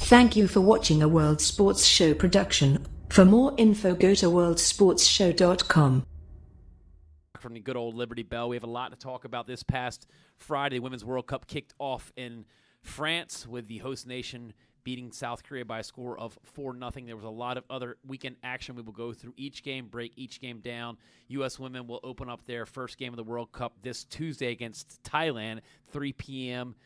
Thank you for watching a World Sports Show production. For more info, go to worldsportsshow.com. From the good old Liberty Bell, we have a lot to talk about this past Friday. The Women's World Cup kicked off in France with the host nation beating South Korea by a score of 4-0. There was a lot of other weekend action. We will go through each game, break each game down. U.S. women will open up their first game of the World Cup this Tuesday against Thailand, 3 p.m.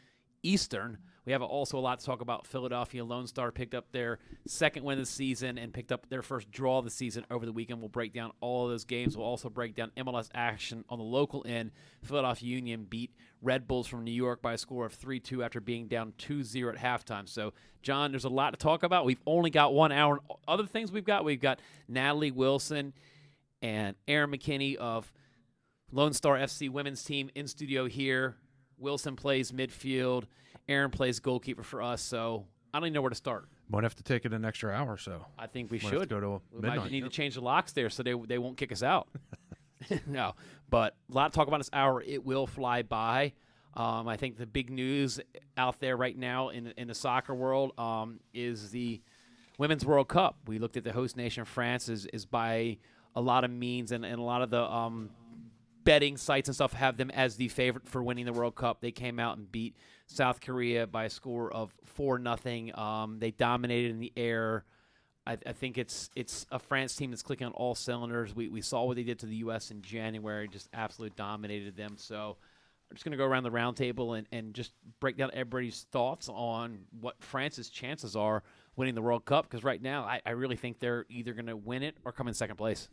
Eastern. We have also a lot to talk about. Philadelphia Lone Star picked up their second win of the season and picked up their first draw of the season over the weekend. We'll break down all of those games. We'll also break down MLS action on the local end. Philadelphia Union beat Red Bulls from New York by a score of 3-2 after being down 2-0 at halftime. So, John, there's a lot to talk about. We've only got 1 hour. Other things we've got Natalie Wilson and Erin McKinney of Lone Star FC women's team in studio here. Wilson plays midfield. Erin plays goalkeeper for us, so I don't even know where to start. Might have to take it an extra hour or so. I think we Might should. have to go to we midnight. might need to change the locks there so they won't kick us out. No, but a lot to talk about this hour. It will fly by. I think the big news out there right now in the soccer world is the Women's World Cup. We looked at the host nation, France, is by a lot of means, and a lot of the betting sites and stuff have them as the favorite for winning the World Cup. They came out and beat South Korea by a score of 4-0. They dominated in the air. I think it's a France team that's clicking on all cylinders. We saw what they did to the U.S. in January, just absolutely dominated them. So I'm just going to go around the round table and just break down everybody's thoughts on what France's chances are winning the World Cup, because right now I really think they're either going to win it or come in second place.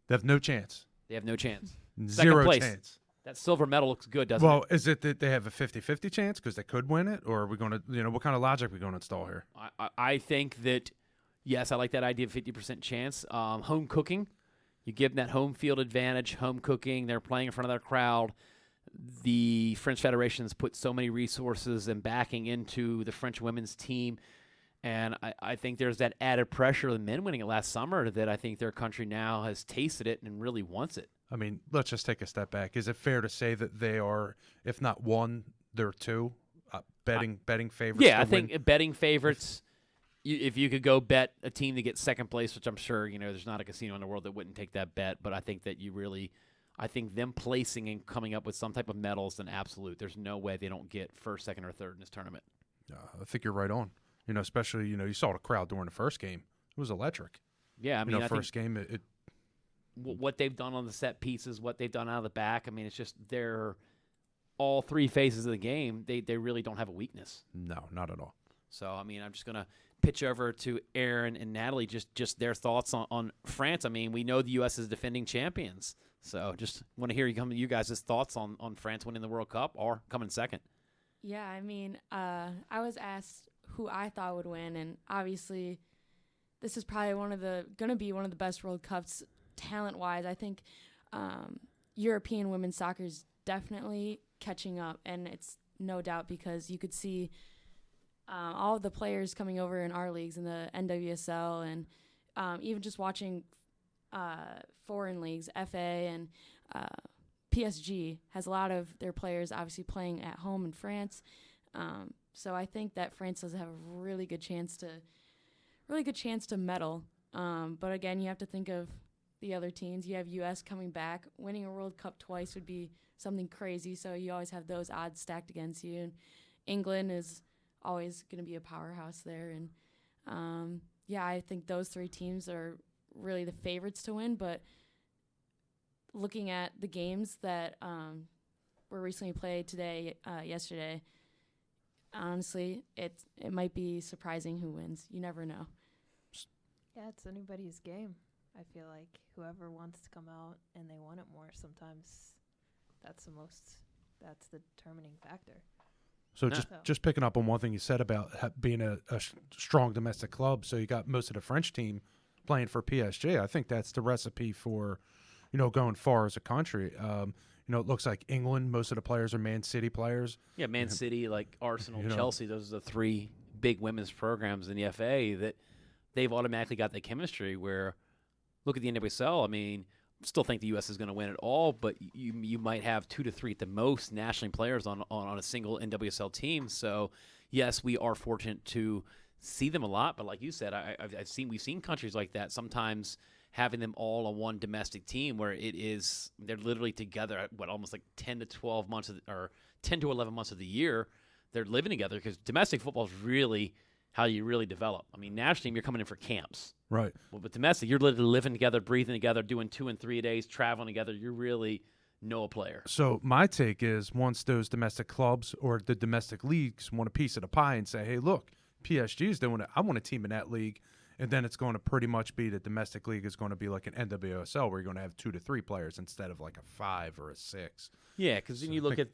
They have no chance. They have no chance. Zero place. chance. That silver medal looks good, doesn't it? Well, is it that they have a 50-50 chance because they could win it, or are we going to, what kind of logic are we going to install here? I think that, yes, I like that idea of 50% chance. Home cooking, you give them that home field advantage, home cooking. They're playing in front of their crowd. The French Federation has put so many resources and backing into the French women's team. And I think there's that added pressure of the men winning it last summer that I think their country now has tasted it and really wants it. I mean, let's just take a step back. Is it fair to say that they are, if not one, they're two betting favorites? Yeah, I think betting favorites. If you could go bet a team to get second place, which I'm sure there's not a casino in the world that wouldn't take that bet, but I think that I think them placing and coming up with some type of medal is an absolute. There's no way they don't get first, second, or third in this tournament. I think you're right on. Especially, you saw the crowd during the first game. It was electric. Yeah, I mean, first game, it what they've done on the set pieces, what they've done out of the back, I mean, it's just they're all three phases of the game. They really don't have a weakness. No, not at all. So, I mean, I'm just going to pitch over to Erin and Natalie, just their thoughts on France. I mean, we know the U.S. is defending champions. So just want to hear you guys' thoughts on France winning the World Cup or coming second. Yeah, I mean, I was asked who I thought would win, and obviously this is probably going to be one of the best World Cups talent-wise. I think European women's soccer is definitely catching up, and it's no doubt because you could see all of the players coming over in our leagues in the NWSL, and even just watching foreign leagues, FA and PSG has a lot of their players obviously playing at home in France. So I think that France does have a really good chance to medal. But again, you have to think of the other teams. You have U.S. coming back. Winning a World Cup twice would be something crazy. So you always have those odds stacked against you. And England is always going to be a powerhouse there. And I think those three teams are really the favorites to win. But looking at the games that were recently played yesterday, honestly, it might be surprising who wins. You never know. Yeah, it's anybody's game. I feel like whoever wants to come out and they want it more, sometimes that's the determining factor. So just picking up on one thing you said about being a strong domestic club, so you got most of the French team playing for PSG. I think that's the recipe for, going far as a country. It looks like England, most of the players are Man City players. Yeah, Man City, like Arsenal, Chelsea, those are the three big women's programs in the FA that they've automatically got the chemistry where, look at the NWSL, I mean, still think the U.S. is going to win it all, but you might have 2 to 3 at the most nationally players on a single NWSL team. So, yes, we are fortunate to see them a lot, but like you said, we've seen countries like that sometimes having them all on one domestic team where they're literally together at almost like 10 to 12 months or 10 to 11 months of the year. They're living together because domestic football is really how you really develop. I mean, national team, you're coming in for camps. Right. Well, but domestic, you're literally living together, breathing together, doing 2 and 3 days, traveling together. You really know a player. So my take is once those domestic clubs or the domestic leagues want a piece of the pie and say, hey, look, PSG is doing it. I want a team in that league. And then it's going to pretty much be the domestic league is going to be like an NWSL where you're going to have 2 to 3 players instead of like a 5 or a 6. Yeah, because then you look at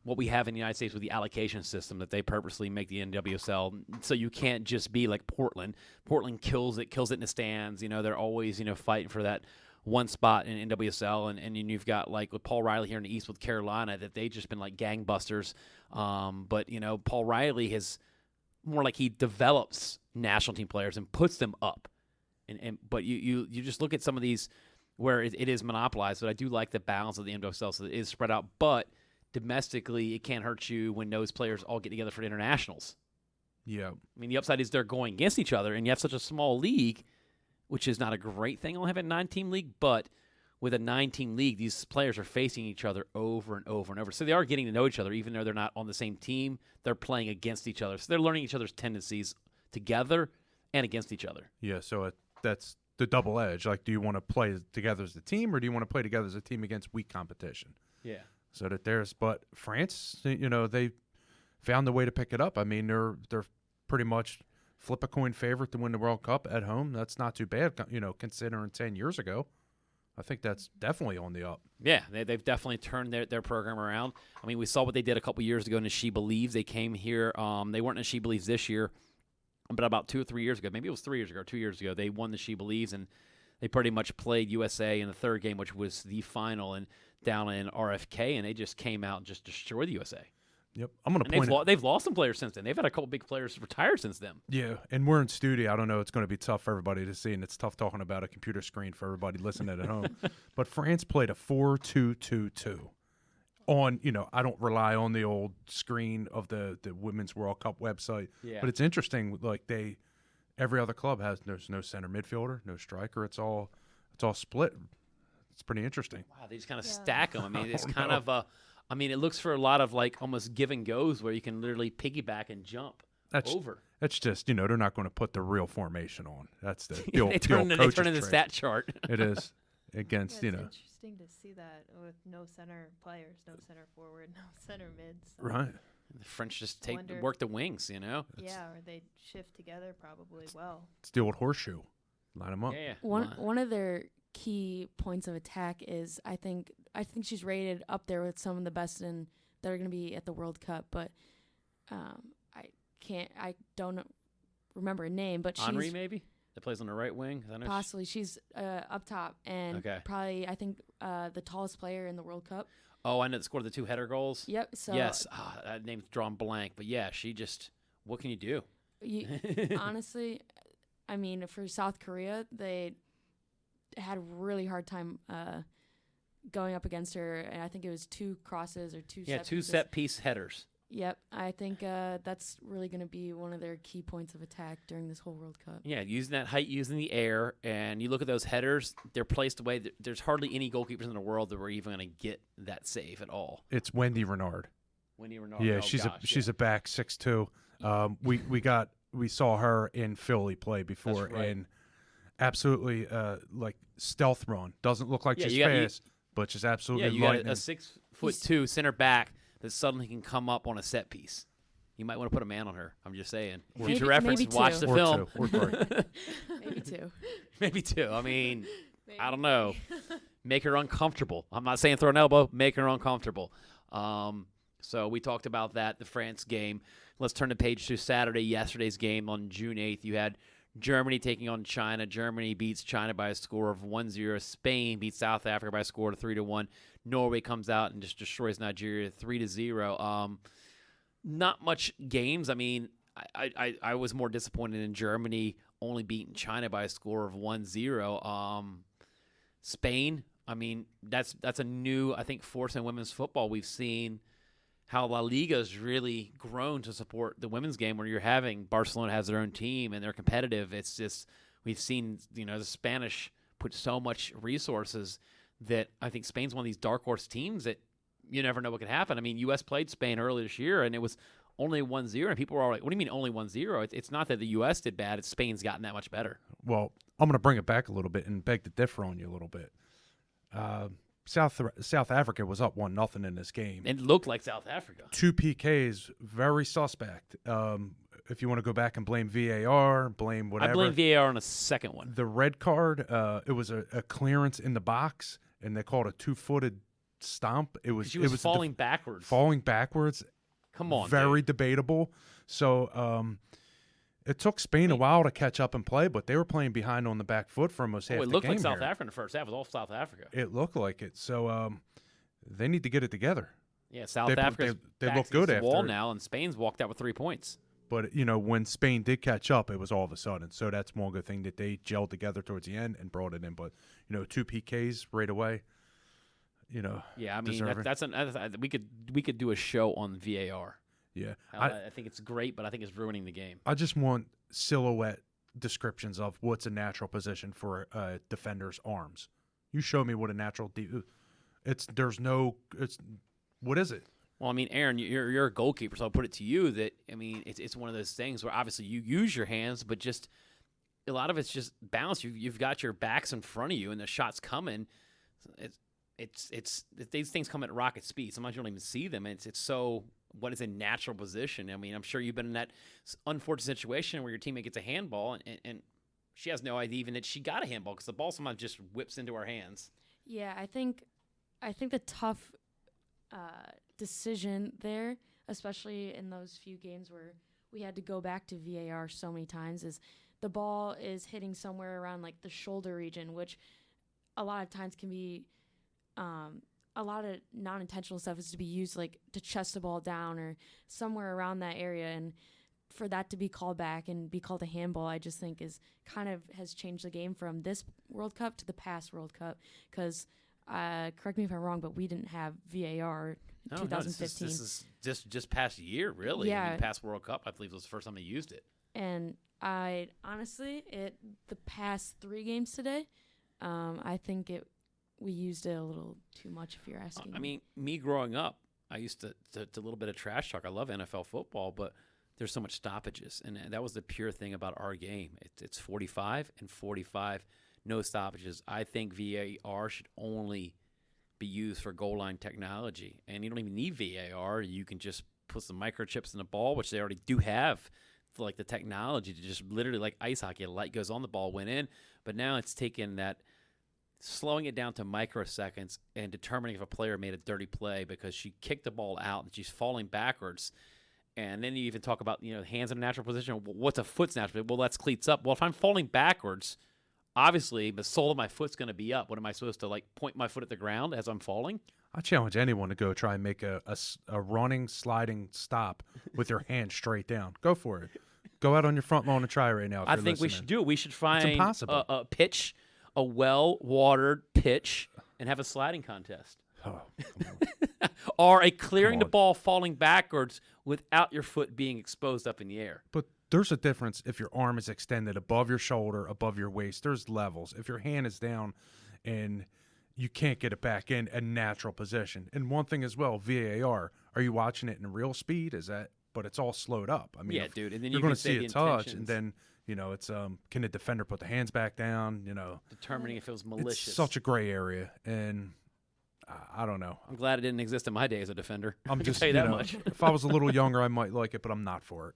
what we have in the United States with the allocation system that they purposely make the NWSL, so you can't just be like Portland. Portland kills it in the stands. They're always fighting for that one spot in NWSL, and you've got like with Paul Riley here in the East with Carolina that they've just been like gangbusters. But Paul Riley has more like he develops national team players and puts them up, but you just look at some of these where it is monopolized. But I do like the balance of the NWSL, so it is spread out, but domestically, it can't hurt you when those players all get together for the internationals. Yeah. I mean, the upside is they're going against each other, and you have such a small league, which is not a great thing. I'll have a 9-team league, but with a 9-team league, these players are facing each other over and over and over. So they are getting to know each other, even though they're not on the same team. They're playing against each other. So they're learning each other's tendencies together and against each other. Yeah, so that's the double edge. Like, do you want to play together as a team or do you want to play together as a team against weak competition? Yeah. So that but France, they found the way to pick it up. I mean, they're pretty much flip a coin favorite to win the World Cup at home. That's not too bad, considering 10 years ago. I think that's definitely on the up. Yeah, they've definitely turned their program around. I mean, we saw what they did a couple years ago in the She Believes. They came here. They weren't in She Believes this year, but about 2 or 3 years ago, maybe it was 3 years ago or 2 years ago, they won the She Believes, and they pretty much played USA in the third game, which was the final, and down in RFK, and they just came out and just destroyed the USA. Yep, I'm going to point they've lost some players since then. They've had a couple big players retire since then. Yeah, and we're in studio. I don't know. It's going to be tough for everybody to see, and it's tough talking about a computer screen for everybody listening at home. But France played a 4-2-2-2 on, I don't rely on the old screen of the Women's World Cup website. Yeah. But it's interesting. Like every other club there's no center midfielder, no striker. It's all split. It's pretty interesting. Wow, they just kind of stack them. I mean, it's kind know. of it looks for a lot of like almost give and goes where you can literally piggyback and jump over. That's just, they're not going to put the real formation on. That's the they old turn in coach's the trait. stat chart. It is against, It's interesting to see that with no center players, no center forward, no center mids. Right. The French just Wonder- work the wings, Yeah, or they shift together probably well. It's the old horseshoe. Line them up. Yeah. One of their key points of attack is I think she's rated up there with some of the best that are going to be at the World Cup, but I don't remember a name, but Henri she's maybe that plays on the right wing. possibly she's up top and probably I think the tallest player in the World Cup. Oh, I know that scored the 2 header goals. Yep. So yes, that name's drawn blank, but yeah, she just what can you do? Honestly, I mean, for South Korea, they had a really hard time going up against her, and I think it was 2 crosses or 2 set pieces. Set piece headers. Yep, I think that's really going to be one of their key points of attack during this whole World Cup. Yeah, using that height, using the air, and you look at those headers, they're placed away. There's hardly any goalkeepers in the world that were even going to get that save at all. It's Wendy Renard. Yeah, she's a back 6'2". We saw her in Philly play before, right. and absolutely like stealth run. Doesn't look like she's fast, but she's absolutely lightning. Got a 6'2" center back that suddenly can come up on a set piece. You might want to put a man on her. I'm just saying. Future reference, maybe watch the film. Maybe 2. Maybe 2. I mean, I don't know. Make her uncomfortable. I'm not saying throw an elbow. Make her uncomfortable. So we talked about that, the France game. Let's turn the page to yesterday's game on June 8th. You had Germany taking on China. Germany beats China by a score of 1-0. Spain beats South Africa by a score of 3-1. Norway comes out and just destroys Nigeria 3-0. Not much games. I mean, I was more disappointed in Germany only beating China by a score of 1-0. Spain, I mean, that's a new, I think, force in women's football. We've seen how La Liga's really grown to support the women's game, where you're having Barcelona has their own team and they're competitive. It's just we've seen the Spanish put so much resources that I think Spain's one of these dark horse teams that you never know what could happen. I mean, U.S. played Spain earlier this year, and it was only 1-0, and people were all like, what do you mean only 1-0? It's not that the U.S. did bad. It's Spain's gotten that much better. Well, I'm going to bring it back a little bit and beg to differ on you a little bit. South Africa was up 1-0 in this game. It looked like South Africa. 2 PKs, very suspect. If you want to go back and blame VAR, blame whatever. I blame VAR on the second one. The red card, it was a clearance in the box, and they called a 2-footed stomp. It was falling backwards. Falling backwards. Come on, very dude. debatable. So it took Spain a while to catch up and play, but they were playing behind on the back foot for almost half the game. It looked like South Africa in the first half. It was all South Africa. It looked like it. So they need to get it together. Yeah, South Africa's they look good the after wall now, and Spain's walked out with 3 points. But, when Spain did catch up, it was all of a sudden. So that's one good thing that they gelled together towards the end and brought it in. But, 2 PKs right away, Yeah, I mean, deserving. we could do a show on VAR. Yeah. I think it's great, but I think it's ruining the game. I just want silhouette descriptions of what's a natural position for a defender's arms. You show me what a natural what is it? Well, I mean, Erin, you're a goalkeeper, so I'll put it to you that, I mean, it's one of those things where obviously you use your hands, but just a lot of it's just balance. You've got your backs in front of you, and the shot's coming. These things come at rocket speed. Sometimes you don't even see them. It's so what is a natural position. I mean, I'm sure you've been in that unfortunate situation where your teammate gets a handball, and she has no idea even that she got a handball because the ball sometimes just whips into her hands. Yeah, I think the tough decision there, especially in those few games where we had to go back to VAR so many times, is the ball is hitting somewhere around like the shoulder region, which a lot of times can be a lot of non-intentional stuff is to be used like to chest the ball down or somewhere around that area, and for that to be called back and be called a handball, I just think has changed the game from this World Cup to the past World Cup. Because correct me if I'm wrong, but we didn't have VAR in 2015. This is just past year, really. Yeah. I mean, past World Cup, I believe was the first time they used it. And I honestly, the past 3 games today, I think we used it a little too much, if you're asking me. I mean, me growing up, I used to a little bit of trash talk. I love NFL football, but there's so much stoppages, and that was the pure thing about our game. It's 45 and 45, no stoppages. I think VAR should only be used for goal line technology, and you don't even need VAR. You can just put some microchips in the ball, which they already do have, for like the technology to just literally like ice hockey. A light goes on, the ball went in, but now it's taken that, slowing it down to microseconds and determining if a player made a dirty play because she kicked the ball out and she's falling backwards. And then you even talk about, hands in a natural position. What's a foot's natural? Well, that's cleats up. Well, if I'm falling backwards, obviously the sole of my foot's going to be up. What am I supposed to, point my foot at the ground as I'm falling? I challenge anyone to go try and make a running, sliding stop with your hand straight down. Go for it. Go out on your front lawn and try right now. I think we should do it. We should find a pitch, a well-watered pitch, and have a sliding contest. Oh, or a clearing the ball falling backwards without your foot being exposed up in the air. But there's a difference if your arm is extended above your shoulder, above your waist. There's levels. If your hand is down and you can't get it back in a natural position. And one thing as well, VAR, are you watching it in real speed? But it's all slowed up. I mean, yeah, dude. And then you're going to see the a touch, and then it's can the defender put the hands back down? Determining if it was malicious. It's such a gray area, and I don't know. I'm glad it didn't exist in my day as a defender. I'm just tell you that much. If I was a little younger, I might like it, but I'm not for it.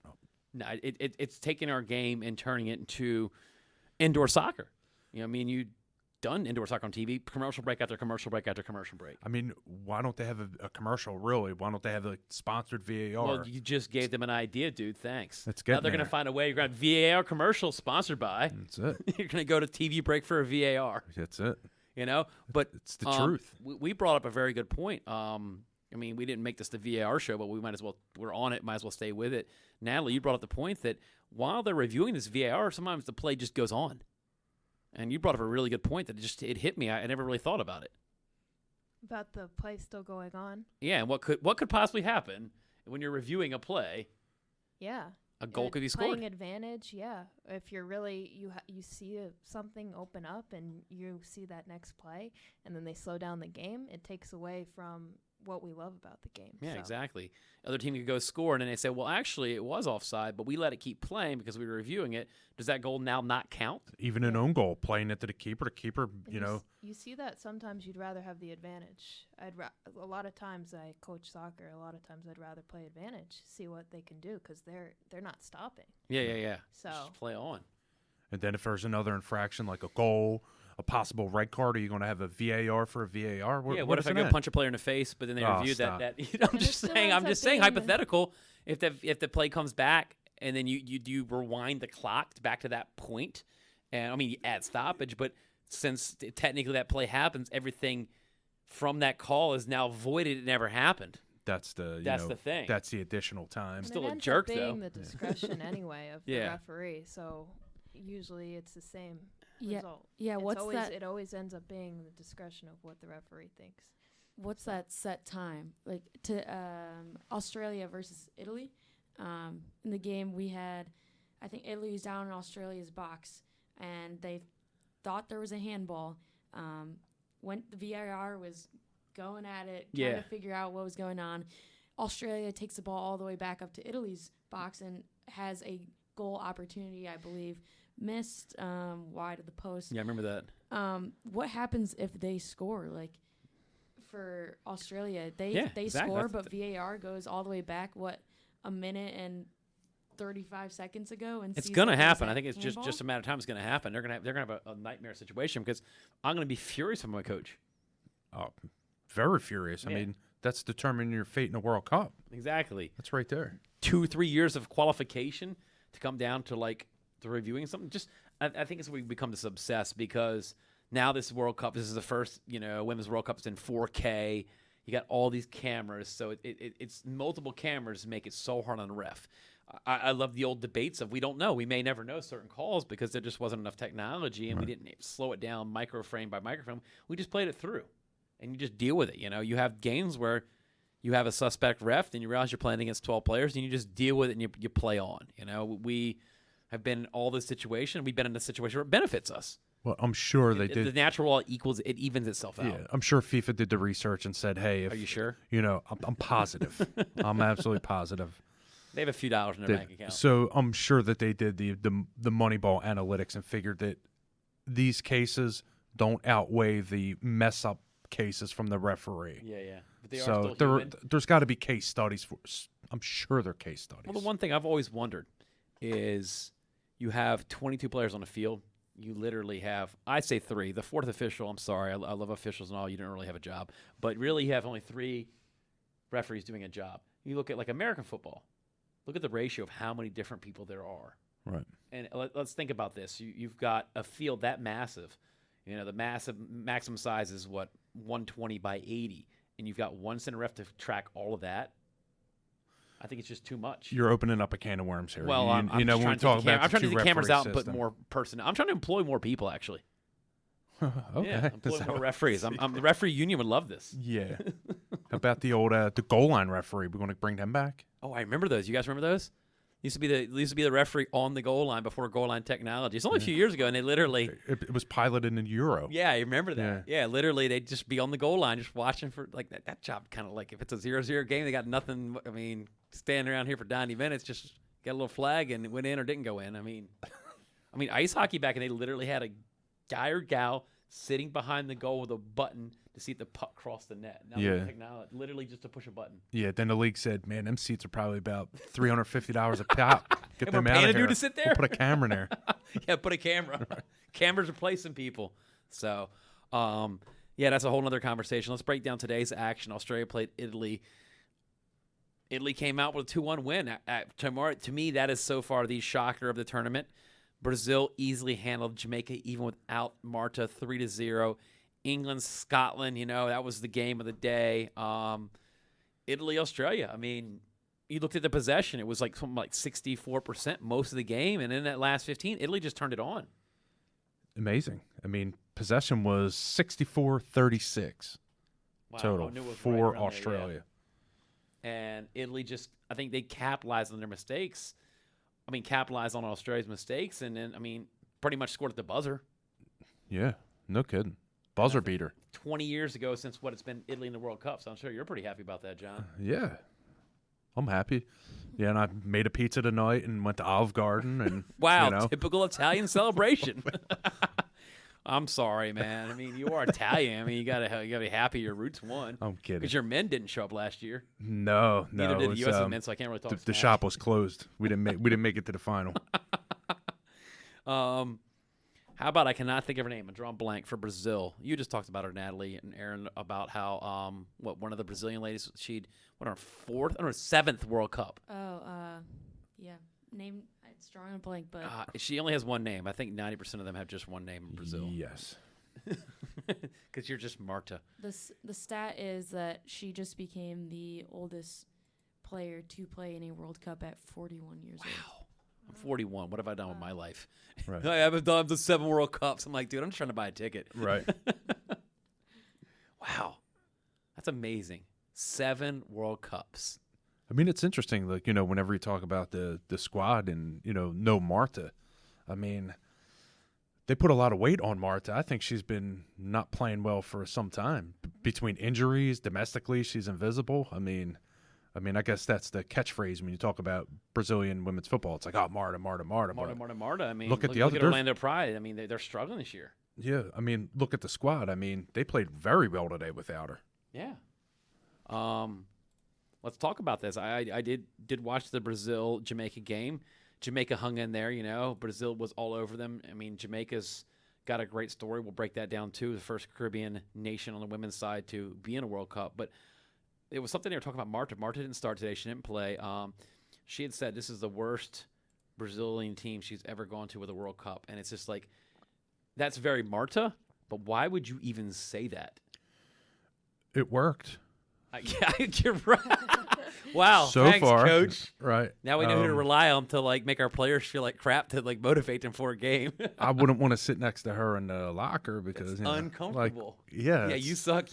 No, it's taking our game and turning it into indoor soccer. You've done indoor soccer on TV, commercial break after commercial break after commercial break. I mean, why don't they have a commercial, really? Why don't they have a sponsored VAR? Well, you just gave them an idea, dude. Thanks. Now they're going to find a way. You're going to have VAR commercial sponsored by. That's it. You're going to go to TV break for a VAR. That's it. But it's the truth. We brought up a very good point. We didn't make this the VAR show, but we might as well. We're on it. Might as well stay with it. Natalie, you brought up the point that while they're reviewing this VAR, sometimes the play just goes on. And you brought up a really good point that it hit me. I never really thought about it. About the play still going on. Yeah, and what could possibly happen when you're reviewing a play? Yeah. A goal could be scored. Playing advantage, yeah. If you're really you see something open up and you see that next play, and then they slow down the game, it takes away from what we love about the game. Yeah, so. exactly. Other team could go score, and then they say, well, actually, it was offside, but we let it keep playing because we were reviewing it. Does that goal now not count? Even an own goal, playing it to the keeper, You see that sometimes you'd rather have the advantage. A lot of times I coach soccer. A lot of times I'd rather play advantage, see what they can do because they're not stopping. Yeah. So just play on. And then if there's another infraction like a goal, a possible red card, are you going to have a VAR for a VAR? What if I go punch a player in the face, but then they review that I'm just saying hypothetical. If the play comes back and then you rewind the clock back to that point, and I mean you add stoppage, but since technically that play happens, everything from that call is now voided. It never happened. That's the thing. That's the additional time. and Still it a ends jerk up being though. the discretion anyway of the referee. So usually it's the same result. Yeah, It always ends up being the discretion of what the referee thinks. What's that set time? Like to Australia versus Italy. In the game we had, I think Italy was down in Australia's box, and they thought there was a handball. When the VAR was going at it, trying to figure out what was going on, Australia takes the ball all the way back up to Italy's box and has a goal opportunity, I believe, missed wide of the post. Yeah, I remember that. What happens if they score? Like for Australia, they exactly. score, but VAR goes all the way back. A minute and 35 seconds ago, and it's going to happen. I think it's just a matter of time. It's going to happen. They're going to have a nightmare situation because I'm going to be furious with my coach. Oh, very furious. I mean, that's determining your fate in the World Cup. Exactly. That's right there. 2-3 years of qualification to come down to like the reviewing something. Just I think it's we become this obsessed because now this World Cup. This is the first Women's World Cup. It's in 4K. You got all these cameras, so it's multiple cameras make it so hard on the ref. I love the old debates of we don't know. We may never know certain calls because there just wasn't enough technology and we didn't slow it down microframe by microframe. We just played it through, and you just deal with it. You have games where you have a suspect ref and you realize you're playing against 12 players and you just deal with it and you play on. We have been in all this situation. We've been in a situation where it benefits us. Well, I'm sure they did. The natural law evens itself out. Yeah, I'm sure FIFA did the research and said, "Hey, are you sure?" I'm positive. I'm absolutely positive. They have a few dollars in their bank account. So I'm sure that they did the Moneyball analytics and figured that these cases don't outweigh the mess up cases from the referee. Yeah. But they are still human. There's got to be case studies. I'm sure they're case studies. Well, the one thing I've always wondered is you have 22 players on the field. You literally have, I'd say 3. The fourth official, I'm sorry, I love officials and all. You don't really have a job. But really you have only 3 referees doing a job. You look at like American football. Look at the ratio of how many different people there are. Right. And let's think about this. You've got a field that massive. The maximum size is 120 by 80. And you've got one center ref to track all of that. I think it's just too much. You're opening up a can of worms here. Well, I'm trying to get the cameras out and put more personnel. I'm trying to employ more people, actually. Okay. Yeah, employ more referees. The referee union would love this. Yeah. How about the old the goal line referee? We're going to bring them back. Oh, I remember those. You guys remember those? Used to be the referee on the goal line before goal line technology. It's only a few years ago, and they literally it was piloted in Euro. Yeah, I remember that. Yeah, literally they'd just be on the goal line, just watching for like that job. Kind of like if it's a 0-0 game, they got nothing. I mean, standing around here for 90 minutes, just get a little flag and it went in or didn't go in. I mean, ice hockey back, and they literally had a guy or gal sitting behind the goal with a button to see if the puck crossed the net. Now technology, literally just to push a button. Yeah, then the league said, man, them seats are probably about $350 a pop. Get them out of here. To sit there? We'll put a camera in there. Yeah, put a camera. Cameras replacing people. So, that's a whole other conversation. Let's break down today's action. Australia played Italy. Italy came out with a 2-1 win. To me, that is so far the shocker of the tournament. Brazil easily handled Jamaica even without Marta, 3-0. England, Scotland, that was the game of the day. Italy, Australia. I mean, you looked at the possession. It was like something like 64% most of the game. And in that last 15, Italy just turned it on. Amazing. I mean, possession was 64-36. Wow, I total knew it was right for around there, yeah. Australia. And Italy I think they capitalized on their mistakes. I mean, capitalized on Australia's mistakes, and then, pretty much scored at the buzzer. Yeah, no kidding. Buzzer beater. 20 years ago since it's been Italy in the World Cup, so I'm sure you're pretty happy about that, John. Yeah, I'm happy. Yeah, and I made a pizza tonight and went to Olive Garden. And Wow, typical Italian celebration. I'm sorry, man. I mean, you are Italian. You gotta be happy your roots won. I'm kidding. Because your men didn't show up last year. No. Neither did the it U.S. was, men, so I can't really talk. The shop was closed. We didn't make it to the final. How about I cannot think of her name? I'm drawing blank for Brazil. You just talked about her, Natalie and Erin, about how one of the Brazilian ladies her seventh World Cup. Oh, yeah. Name, it's drawing a blank, but She only has one name. I think 90% of them have just one name in Brazil. Yes. Because you're just Marta. the stat is that she just became the oldest player to play in a World Cup at 41 years old. Wow. I'm 41. What have I done with my life? Right. I haven't done the 7 World Cups. I'm like, dude, I'm just trying to buy a ticket. Right. Wow. That's amazing. 7 World Cups. I mean, it's interesting, like, whenever you talk about the squad and, no Marta, I mean, they put a lot of weight on Marta. I think she's been not playing well for some time. Between injuries, domestically, she's invisible. I mean, I guess that's the catchphrase when you talk about Brazilian women's football. It's like, oh, Marta. Marta. I mean, look at look at Orlando Pride. I mean, they're struggling this year. Yeah, I mean, look at the squad. I mean, they played very well today without her. Yeah. Let's talk about this. I did watch the Brazil-Jamaica game. Jamaica hung in there, Brazil was all over them. I mean, Jamaica's got a great story. We'll break that down, too. The first Caribbean nation on the women's side to be in a World Cup. But it was something they were talking about Marta. Marta didn't start today. She didn't play. She had said this is the worst Brazilian team she's ever gone to with a World Cup. And it's just like, that's very Marta, but why would you even say that? It worked. You're right. Wow. So thanks, far, Coach. Right. Now we know who to rely on to make our players feel like crap to motivate them for a game. I wouldn't want to sit next to her in the locker because it's uncomfortable. Yeah, you suck.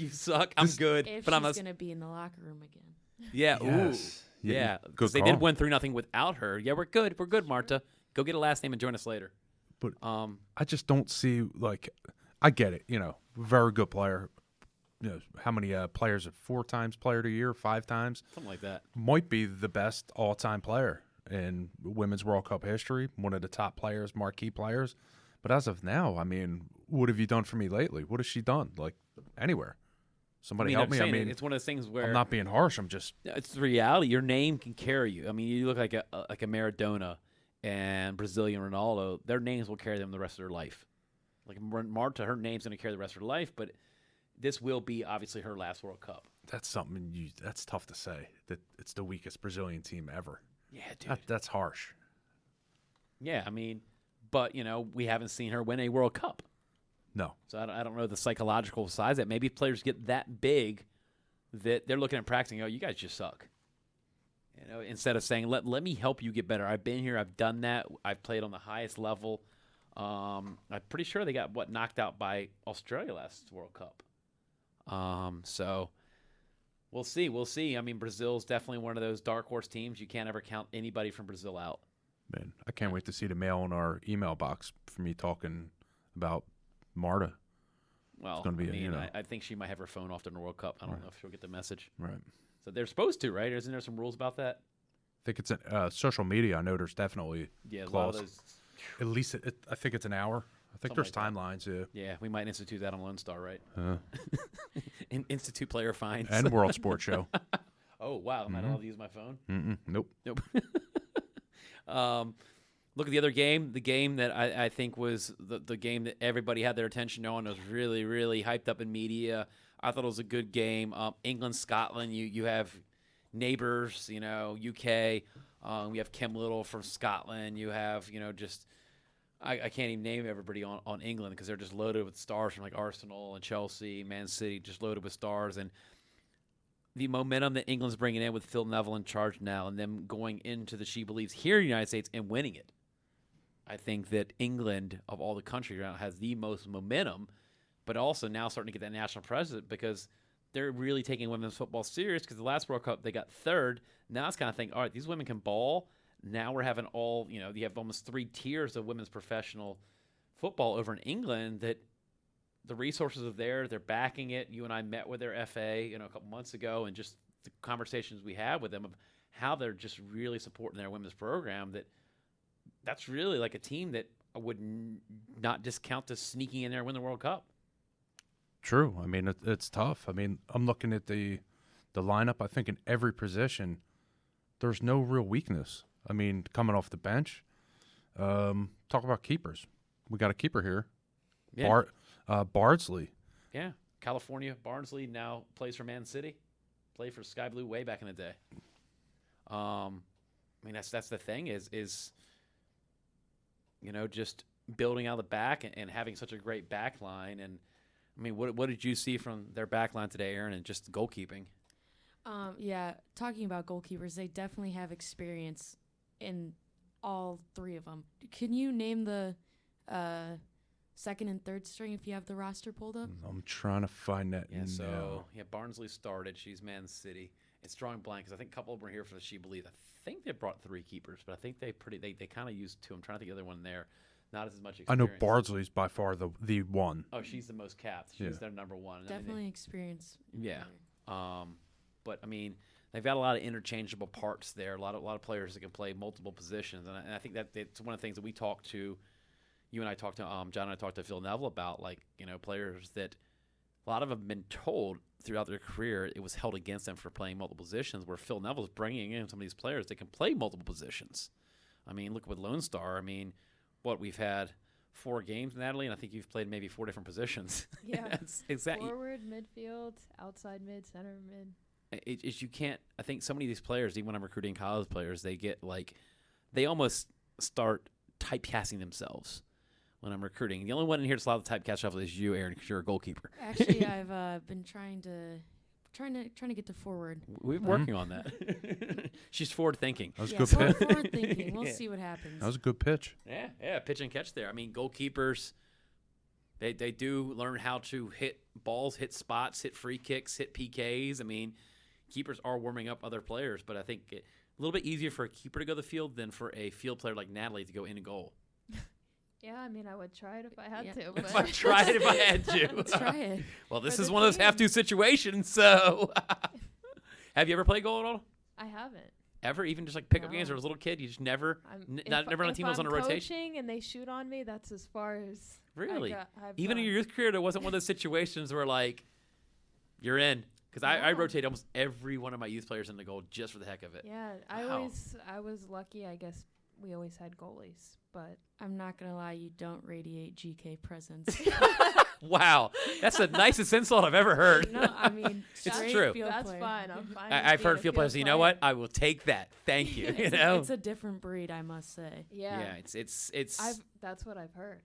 I'm good. If but she's gonna be in the locker room again. Yeah. Yes. Ooh. Yeah. Good Because they call. did win 3-0 without her. Yeah, we're good. We're good, Marta. Go get a last name and join us later. But I just don't see I get it. Very good player. How many players? 4 times player of the year, 5 times, Something like that. Might be the best all-time player in Women's World Cup history. One of the top players, marquee players. But as of now, I mean, what have you done for me lately? What has she done? Anywhere? Somebody help me. I mean, it's one of those things where I'm not being harsh. I'm just. It's the reality. Your name can carry you. I mean, you look like a Maradona and Brazilian Ronaldo. Their names will carry them the rest of their life. Like Marta, her name's going to carry the rest of her life, but this will be obviously her last World Cup. That's something that's tough to say. That it's the weakest Brazilian team ever. Yeah, dude. That's harsh. Yeah, I mean, but we haven't seen her win a World Cup. No. So I don't know the psychological size that maybe players get that big that they're looking at practicing. Oh, you guys just suck. Instead of saying let me help you get better. I've been here. I've done that. I've played on the highest level. I'm pretty sure they got knocked out by Australia last World Cup. So we'll see. We'll see. I mean, Brazil's definitely one of those dark horse teams. You can't ever count anybody from Brazil out. Man, I can't wait to see the mail in our email box for me talking about Marta. Well, it's gonna be I think she might have her phone off during the World Cup. I don't know if she'll get the message. Right. So they're supposed to, right? Isn't there some rules about that? I think it's social media. I know there's definitely a lot clause. of those. At least I think it's an hour. I think there's timelines. Yeah. Yeah, we might institute that on Lone Star, right? Institute player fines and World Sports Show. Oh wow! Am I allowed to use my phone? Nope. Look at the other game. The game that I think was the game that everybody had their attention on. It was really, really hyped up in media. I thought it was a good game. England, Scotland. You have neighbors. UK. We have Kim Little from Scotland. You have just. I can't even name everybody on England because they're just loaded with stars from Arsenal and Chelsea, Man City, just loaded with stars. And the momentum that England's bringing in with Phil Neville in charge now and them going into the She Believes here in the United States and winning it. I think that England, of all the countries around, has the most momentum, but also now starting to get that national president because they're really taking women's football serious because the last World Cup they got third. Now it's kind of think, all right, these women can ball. Now we're having you have almost 3 tiers of women's professional football over in England that the resources are there. They're backing it. You and I met with their FA, a couple months ago, and just the conversations we had with them of how they're just really supporting their women's program. That's really like a team that I would not discount as sneaking in there and win the World Cup. True. I mean, it's tough. I mean, I'm looking at the lineup. I think in every position, there's no real weakness. I mean, coming off the bench, talk about keepers. We got a keeper here, Yeah. Bardsley. Yeah, California. Barnsley now plays for Man City. Played for Sky Blue way back in the day. I mean, that's the thing is just building out the back and having such a great back line. And I mean, what did you see from their back line today, Erin, and just goalkeeping? Yeah, talking about goalkeepers, they definitely have experience in all 3 of them. Can you name the second and third string if you have the roster pulled up? I'm trying to find that. Yeah, now. so Barnsley started. She's Man City. It's drawing blank because I think a couple of them were here for the She Believes. I think they brought 3 keepers, but I think they kind of used 2. I'm trying to think of the other one there. Not as much experience. I know Bardsley's by far the one. Oh, she's the most capped. She's their number 1. Definitely experience. Yeah. But I mean, they've got a lot of interchangeable parts there. A lot of players that can play multiple positions, and I think that it's one of the things that we talked to. You and I talked to John and I talked to Phil Neville about, players that a lot of them have been told throughout their career it was held against them for playing multiple positions, where Phil Neville's bringing in some of these players that can play multiple positions. I mean, look with Lone Star. I mean, we've had 4 games, Natalie, and I think you've played maybe 4 different positions. Yeah. Exactly. Forward, midfield, outside mid, center mid. You can't. I think so many of these players, even when I'm recruiting college players, they almost start typecasting themselves when I'm recruiting. The only one in here that's allowed to typecast shuffle is you, Erin, because you're a goalkeeper. Actually, I've been trying to get to forward. We've been working on that. She's forward thinking. That was a Yeah, good so pitch. forward thinking. We'll see what happens. That was a good pitch. Yeah, pitch and catch there. I mean, goalkeepers, they do learn how to hit balls, hit spots, hit free kicks, hit PKs. I mean, keepers are warming up other players, but I think a little bit easier for a keeper to go to the field than for a field player like Natalie to go in a goal. Yeah, I mean, I would try it if I had Yeah. to. If But I tried it if I had to. Let's try it. Well, this For is the one of those team. have-to situations, so. Have you ever played goal at all? I haven't. Ever? Even just like pickup No. games or as a little kid? You just never? If Never on a team that was on a I'm rotation? coaching and they shoot on me, that's as far as Really? I've Even in gone. your youth career, there wasn't one of those situations where, you're in. Because I No. rotate almost every one of my youth players in the goal just for the heck of it. Yeah, Wow. I was lucky. I guess we always had goalies, but I'm not gonna lie, you don't radiate GK presence. Wow. That's the nicest insult I've ever heard. No, I mean It's straight true. field that's player. fine. I'm fine. I've heard field players say, you know what? I will take that. Thank you. You know? It's a different breed, I must say. Yeah, It's that's what I've heard.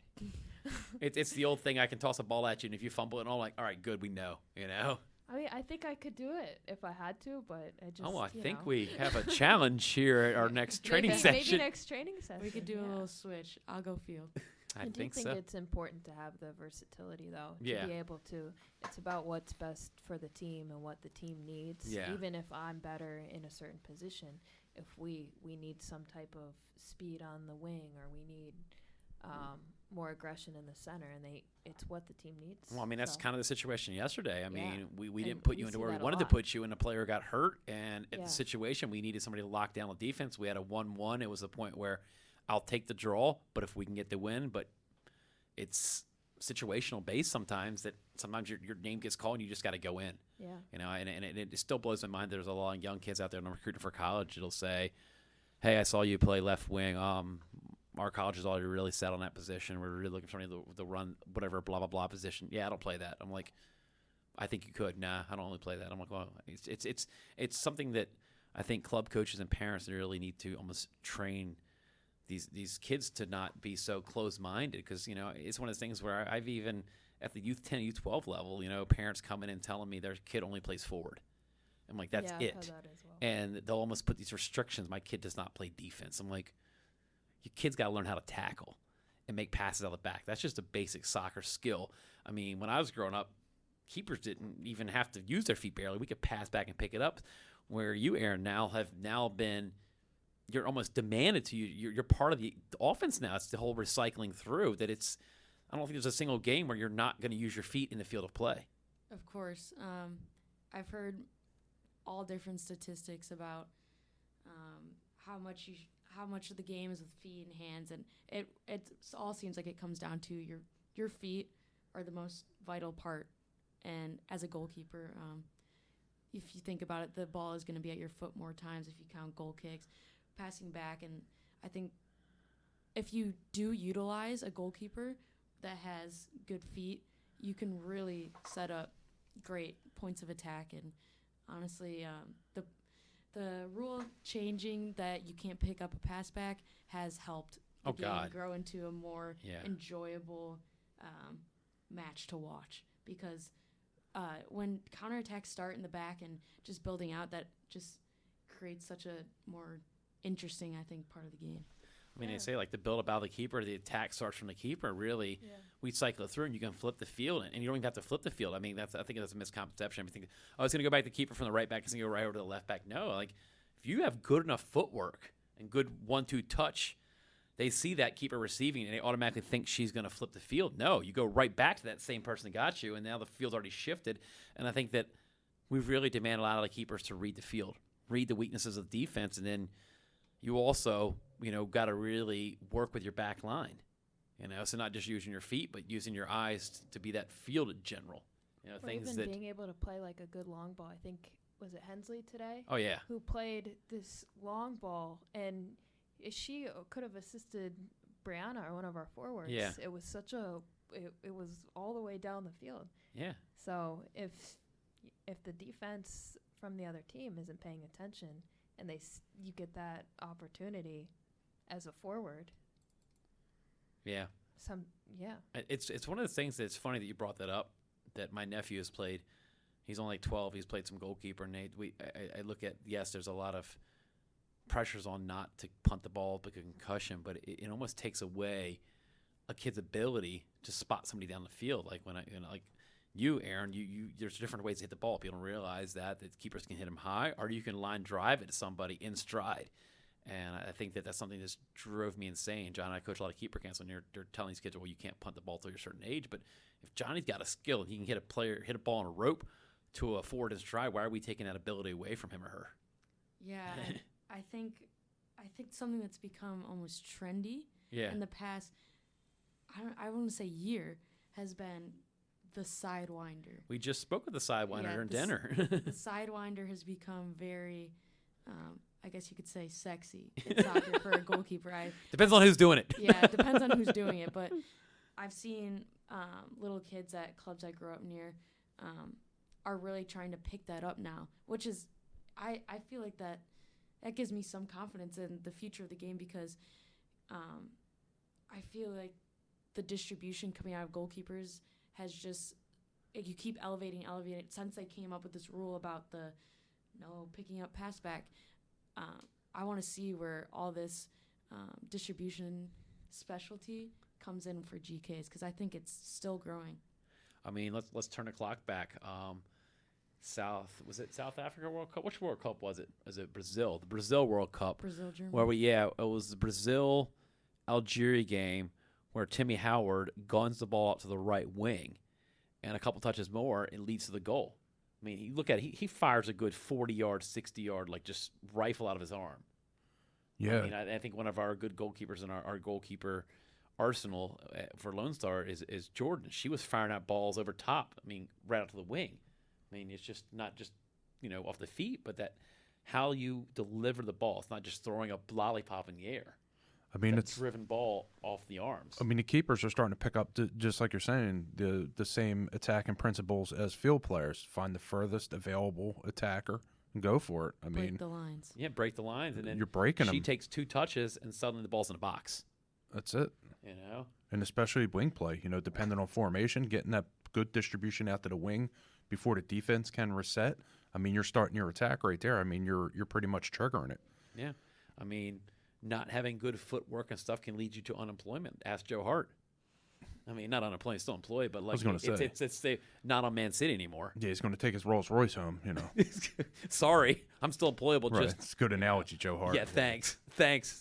it's the old thing. I can toss a ball at you, and if you fumble it, all all right, good, we know. You know. I mean, I think I could do it if I had to, but I just. I you think know. we have a challenge here at our next training maybe, session. Maybe next training session. We could do a yeah. little switch. I'll go field. I do think think so. it's important to have the versatility, though. Yeah. To be able to. It's about what's best for the team and what the team needs. Yeah. Even if I'm better in a certain position, if we need some type of speed on the wing or we need more aggression in the center, and it's what the team needs. Well, I mean, that's So, kind of the situation yesterday. I mean, we And didn't put we you into see where we that a wanted to lot. put you, and a player got hurt. And at Yeah. the situation, we needed somebody to lock down the defense. We had a 1-1. It was the point where I'll take the draw, but if we can get the win, but it's situational based sometimes that sometimes your name gets called and you just got to go in. Yeah. You know, and it still blows my mind. There's a lot of young kids out there, and I'm recruiting for college. It'll say, hey, I saw you play left wing. Our college is already really set on that position. We're really looking for somebody to run whatever blah blah blah position. Yeah, I don't play that. I'm like, I think you could. Nah, I don't only play that. I'm like, well, it's something that I think club coaches and parents really need to almost train these kids to not be so close-minded, because you know it's one of those things where I've even at the youth 10, youth 12 level, you know, parents come in and telling me their kid only plays forward. I'm like, that's yeah, I've it. heard that as well. And they'll almost put these restrictions. My kid does not play defense. I'm like, your kid's got to learn how to tackle and make passes out of the back. That's just a basic soccer skill. I mean, when I was growing up, keepers didn't even have to use their feet barely. We could pass back and pick it up. Where you, Erin, have been, you're almost demanded to you. You're part of the offense now. It's the whole recycling through that. I don't think there's a single game where you're not going to use your feet in the field of play. Of course. I've heard all different statistics about how much of the game is with feet and hands, and it all seems like it comes down to your feet are the most vital part. And as a goalkeeper, if you think about it, the ball is going to be at your foot more times if you count goal kicks, passing back. And I think if you do utilize a goalkeeper that has good feet, you can really set up great points of attack. And honestly, the rule changing that you can't pick up a pass back has helped the game grow into a more enjoyable match to watch, because when counterattacks start in the back and just building out, that just creates such a more interesting, I think, part of the game. I mean, they say like the build up out of the keeper, the attack starts from the keeper. Really, we cycle it through, and you can flip the field, and you don't even have to flip the field. I mean, I think that's a misconception. I think, it's going to go back to the keeper from the right back. It's going to go right over to the left back. No, like if you have good enough footwork and good 1-2 touch, they see that keeper receiving, and they automatically think she's going to flip the field. No, you go right back to that same person that got you, and now the field's already shifted. And I think that we've really demanded a lot of the keepers to read the field, read the weaknesses of the defense, and then you also, got to really work with your back line. So not just using your feet, but using your eyes to be that fielded general. Or things even that being able to play like a good long ball. I think, was it Hensley today? Oh, yeah. Who played this long ball, and she could have assisted Brianna, or one of our forwards. Yeah. It was it was all the way down the field. Yeah. So if the defense from the other team isn't paying attention, and you get that opportunity as a forward. Yeah. It's one of the things that's funny that you brought that up, that my nephew has played. He's only 12. He's played some goalkeeper, and I look at, yes, there's a lot of pressures on not to punt the ball because of concussion, but it almost takes away a kid's ability to spot somebody down the field. Like when like you, Erin, there's different ways to hit the ball. People don't realize that keepers can hit them high, or you can line drive it to somebody in stride. And I think that's something that drove me insane. John and I coach a lot of keeper camps, and they're telling these kids, well, you can't punt the ball till you're a certain age. But if Johnny's got a skill and he can hit a ball on a rope to a forward in stride, why are we taking that ability away from him or her? Yeah, I think something that's become almost trendy in the past, I want to say year, has been the sidewinder. We just spoke with the sidewinder during dinner. The sidewinder has become very, I guess you could say, sexy in soccer for a goalkeeper. Depends on who's doing it. Yeah, it depends on who's doing it. But I've seen little kids at clubs I grew up near are really trying to pick that up now, which is, I feel like that gives me some confidence in the future of the game, because I feel like the distribution coming out of goalkeepers has just, you keep elevating it. Since they came up with this rule about the picking up pass back, I want to see where all this distribution specialty comes in for GKs, because I think it's still growing. I mean, let's turn the clock back. Was it South Africa World Cup? Which World Cup was it? Was it Brazil? The Brazil World Cup. Brazil, Germany. Where it was the Brazil-Algeria game where Timmy Howard guns the ball up to the right wing, and a couple touches more, it leads to the goal. I mean, you look at it, he fires a good 40-yard, 60-yard, like just rifle out of his arm. Yeah. I mean, I think one of our good goalkeepers in our goalkeeper arsenal for Lone Star is Jordan. She was firing out balls over top, right out to the wing. I mean, it's just not just, off the feet, but that how you deliver the ball. It's not just throwing a lollipop in the air. I mean, it's driven ball off the arms. I mean, the keepers are starting to pick up, just like you're saying, the same attacking principles as field players. Find the furthest available attacker and go for it. Break the lines. Yeah, break the lines, and then you're breaking them. She takes 2 touches, and suddenly the ball's in a box. That's it. And especially wing play. Depending on formation, getting that good distribution out to the wing before the defense can reset. You're starting your attack right there. You're pretty much triggering it. Yeah. Not having good footwork and stuff can lead you to unemployment. Ask Joe Hart. I mean, not unemployed, still employed, but like was gonna say. it's not on Man City anymore. Yeah, he's going to take his Rolls Royce home. Sorry, I'm still employable. Right. Just It's a good analogy, Joe Hart. yeah, thanks.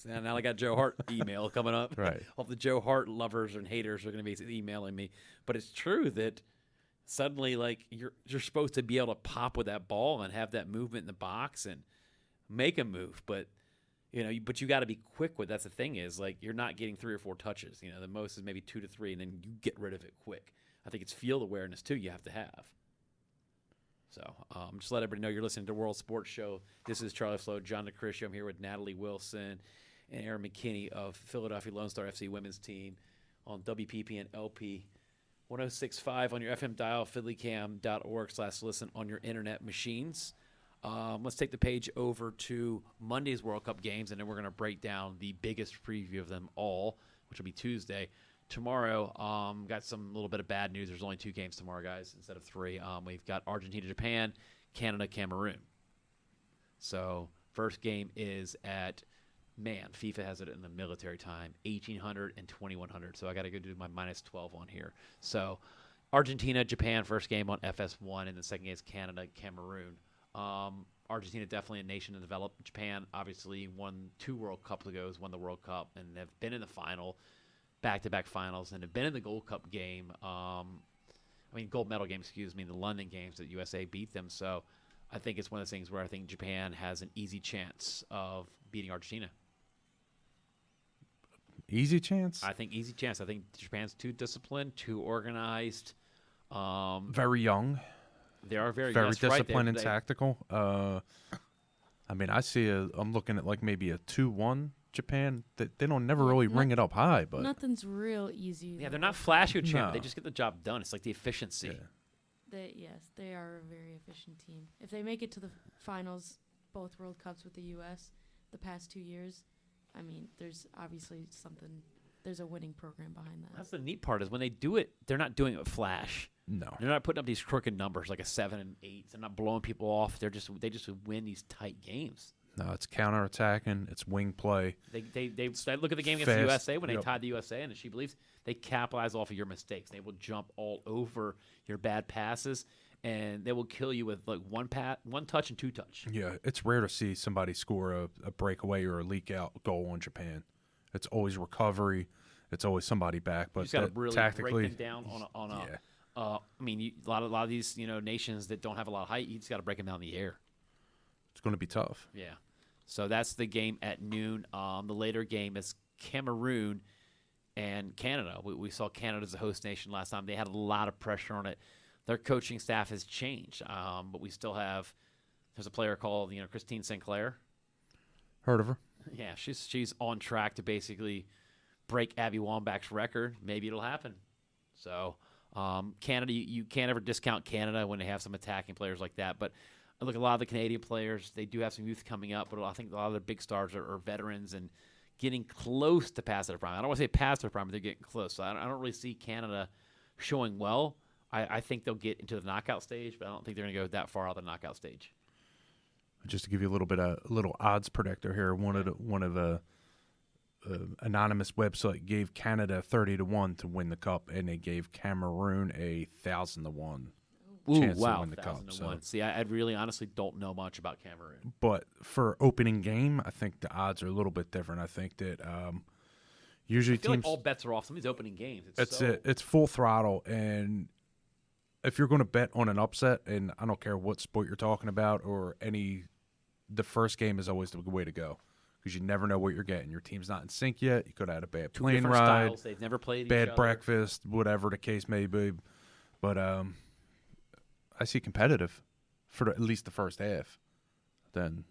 And now I got Joe Hart email coming up. Right. All the Joe Hart lovers and haters are going to be emailing me. But it's true that suddenly, like you're supposed to be able to pop with that ball and have that movement in the box and make a move, but. But you got to be quick with. That's the thing is like you're not getting 3 or 4 touches. The most is maybe 2 to 3, and then you get rid of it quick. I think it's field awareness too. You have to have. So just let everybody know you're listening to World Sports Show. This is Charlie Flowe, John Dicriscio. I'm here with Natalie Wilson and Erin McKinney of Philadelphia Lone Star FC women's team on WPP and LP 106.5 on your FM dial, phillycam.org/listen on your internet machines. Let's take the page over to Monday's World Cup games, and then we're going to break down the biggest preview of them all, which will be Tuesday. Tomorrow, got some little bit of bad news. There's only 2 games tomorrow, guys, instead of 3. We've got Argentina, Japan, Canada, Cameroon. So first game is at, FIFA has it in the military time, 1800 and 2100. So I got to go do my -12 on here. So Argentina, Japan, first game on FS1, and the second game is Canada, Cameroon. Argentina definitely a nation to develop. Japan obviously won 2 World Cups ago, won the World Cup, and have been in the final, back-to-back finals, and have been in the Gold Cup game. Gold medal game, the London games that USA beat them. So I think it's one of those things where I think Japan has an easy chance of beating Argentina. Easy chance? I think easy chance. I think Japan's too disciplined, too organized. Very young. They are very disciplined and tactical. I'm looking at like maybe a 2-1 Japan. They don't never really ring it up high, but nothing's real easy. Yeah, they're not flashy with champion. No. They just get the job done. It's like the efficiency. Yeah. They are a very efficient team. If they make it to the finals, both World Cups with the U.S. the past 2 years, there's obviously there's a winning program behind that. That's the neat part is when they do it, they're not doing it with flash. No. They're not putting up these crooked numbers like a 7 and 8. They're not blowing people off. They just win these tight games. No, it's counterattacking. It's wing play. They look at the game against the USA when they tied the USA, and She Believes they capitalize off of your mistakes. They will jump all over your bad passes, and they will kill you with like one touch and 2 touch. Yeah, it's rare to see somebody score a breakaway or a leak out goal on Japan. It's always recovery. It's always somebody back. But you just got to really tactically break them down on a. A lot of these nations that don't have a lot of height, you just got to break them down in the air. It's going to be tough. Yeah. So that's the game at noon. The later game is Cameroon and Canada. We saw Canada as a host nation last time. They had a lot of pressure on it. Their coaching staff has changed, but we still have. There's a player called Christine Sinclair. Heard of her? Yeah, she's on track to basically break Abby Wambach's record. Maybe it'll happen. So. Canada, you can't ever discount Canada when they have some attacking players like that. But look, a lot of the Canadian players, they do have some youth coming up, but I think a lot of their big stars are veterans and getting close to past their prime. I don't want to say past their prime, but they're getting close. So I don't really see Canada showing well. I think they'll get into the knockout stage, but I don't think they're going to go that far out of the knockout stage. Just to give you a little odds predictor here, one of the anonymous website gave Canada 30-1 to win the cup, and they gave Cameroon 1,000 to 1 chance to win the cup. So. See, I really honestly don't know much about Cameroon. But for opening game, I think the odds are a little bit different. I think that usually I feel teams like all bets are off. Some of these opening games, it's full throttle, and if you're going to bet on an upset, and I don't care what sport you're talking about or the first game is always the way to go. Because you never know what you're getting. Your team's not in sync yet. You could have had a bad plane ride. Styles. They've never played each bad other. Breakfast, whatever the case may be. But I see competitive for at least the first half. Then,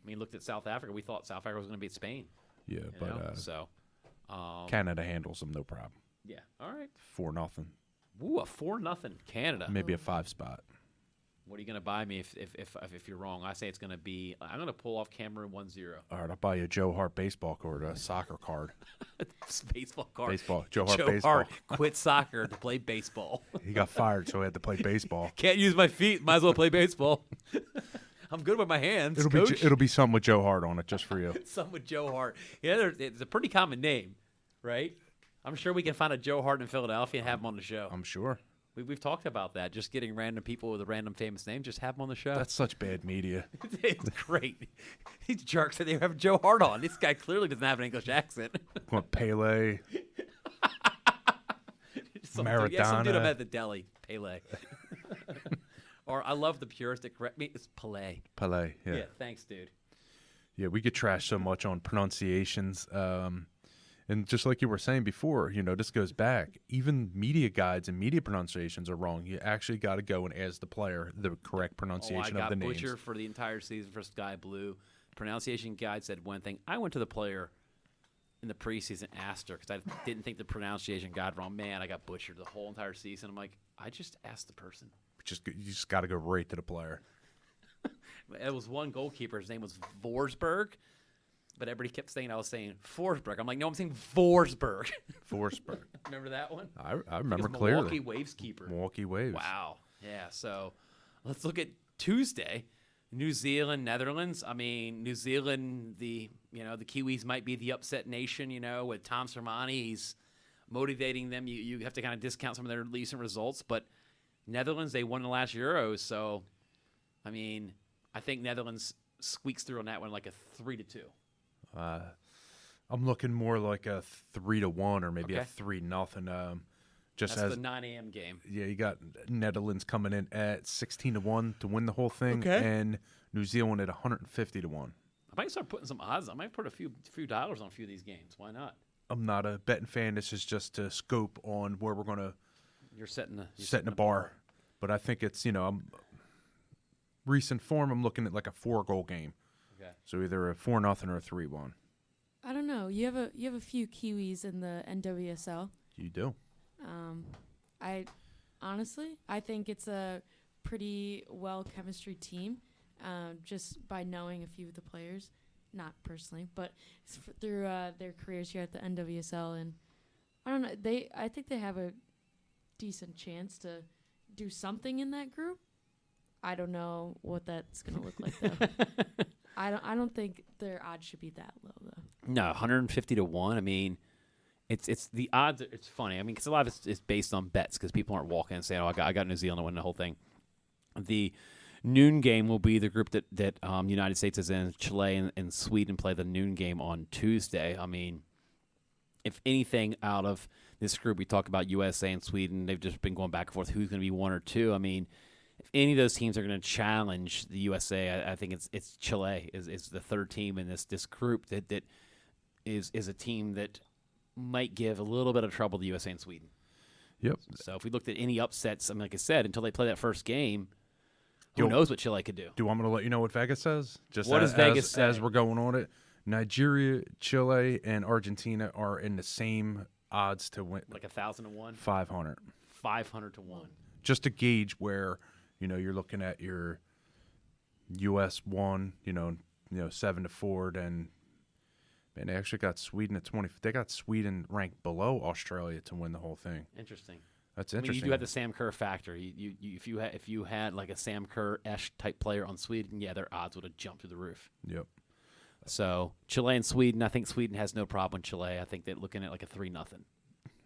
looked at South Africa. We thought South Africa was going to beat Spain. Yeah, Canada handles them no problem. Yeah, all right. 4-0. Ooh, a 4-0 Canada. Maybe a 5 spot. What are you going to buy me if you're wrong? I say it's going to be – I'm going to pull off Cameroon 1-0. All right, I'll buy you a Joe Hart baseball card, a soccer card. Baseball card. Baseball. Joe Hart Joe baseball. Hart quit soccer to play baseball. He got fired, so he had to play baseball. Can't use my feet. Might as well play baseball. I'm good with my hands, Coach. It'll be something with Joe Hart on it just for you. Something with Joe Hart. Yeah, it's a pretty common name, right? I'm sure we can find a Joe Hart in Philadelphia and have him on the show. I'm sure. We've talked about that. Just getting random people with a random famous name, just have them on the show. That's such bad media. It's great. These jerks that they have Joe Hart on. This guy clearly doesn't have an English accent. Want Pele, Some Maradona. Some dude I'm at the deli. Pele. Or I love the purist that correct me. It's Pele. Pele. Yeah, thanks, dude. Yeah, we get trashed so much on pronunciations. And just like you were saying before, this goes back. Even media guides and media pronunciations are wrong. You actually got to go and ask the player the correct pronunciation of the names. I got butchered for the entire season for Sky Blue. Pronunciation guide said one thing. I went to the player in the preseason, asked her, because I didn't think the pronunciation guide wrong. Man, I got butchered the whole entire season. I'm like, I just asked the person. You just got to go right to the player. It was one goalkeeper. His name was Forsberg. But everybody kept saying I was saying Forsberg. I'm like, no, I'm saying Forsberg. Forsberg. Remember that one? I remember Milwaukee clearly. Waves keeper. Milwaukee Waves. Wow. Yeah, so let's look at Tuesday. New Zealand, Netherlands. I mean, New Zealand, the Kiwis might be the upset nation, with Tom Sermanni. He's motivating them. You have to kind of discount some of their recent results. But Netherlands, they won the last Euros. So, I mean, I think Netherlands squeaks through on that one like a 3-2. I'm looking more like a 3-1 or maybe a Okay. 3-0. That's the 9 a.m. game. Yeah, you got Netherlands coming in at 16-1 to win the whole thing, Okay. and New Zealand at 150-1. I might start putting some odds. I might put a few dollars on a few of these games. Why not? I'm not a betting fan. This is just to scope on where we're going to You're setting the bar. But I think it's recent form. I'm looking at like a 4-goal game. Okay. So either a 4-0 or a 3-1. I don't know. You have a few Kiwis in the NWSL. You do. I think it's a pretty well chemistry team, just by knowing a few of the players, not personally, but through their careers here at the NWSL, and I don't know. I think they have a decent chance to do something in that group. I don't know what that's gonna look like though. I don't think their odds should be that low though. No, 150-1. I mean, it's the odds. It's funny. I mean, because a lot of it's based on bets because people aren't walking and saying, "Oh, I got New Zealand to win the whole thing." The noon game will be the group that United States is in. Chile and Sweden play the noon game on Tuesday. I mean, if anything out of this group, we talk about USA and Sweden. They've just been going back and forth. Who's going to be 1 or 2? I mean, if any of those teams are going to challenge the USA, I think it's Chile is the third team in this group that is a team that might give a little bit of trouble to USA and Sweden. Yep. So if we looked at any upsets, I mean, like I said, until they play that first game, who knows what Chile could do? Do you want me to let you know what Vegas says? Just what does Vegas say? As we're going on it, Nigeria, Chile, and Argentina are in the same odds to win. Like 1,000-1? 500. 500-1. Just to gauge where, you're looking at your US 1, 7-4, then man, they actually got Sweden at 20. They got Sweden ranked below Australia to win the whole thing. Interesting. That's I mean, interesting. you do have the Sam Kerr factor. If you had like a Sam Kerr-esque type player on Sweden, yeah, their odds would have jumped through the roof. Yep. So Chile and Sweden, I think Sweden has no problem with Chile. I think they're looking at like a 3-0.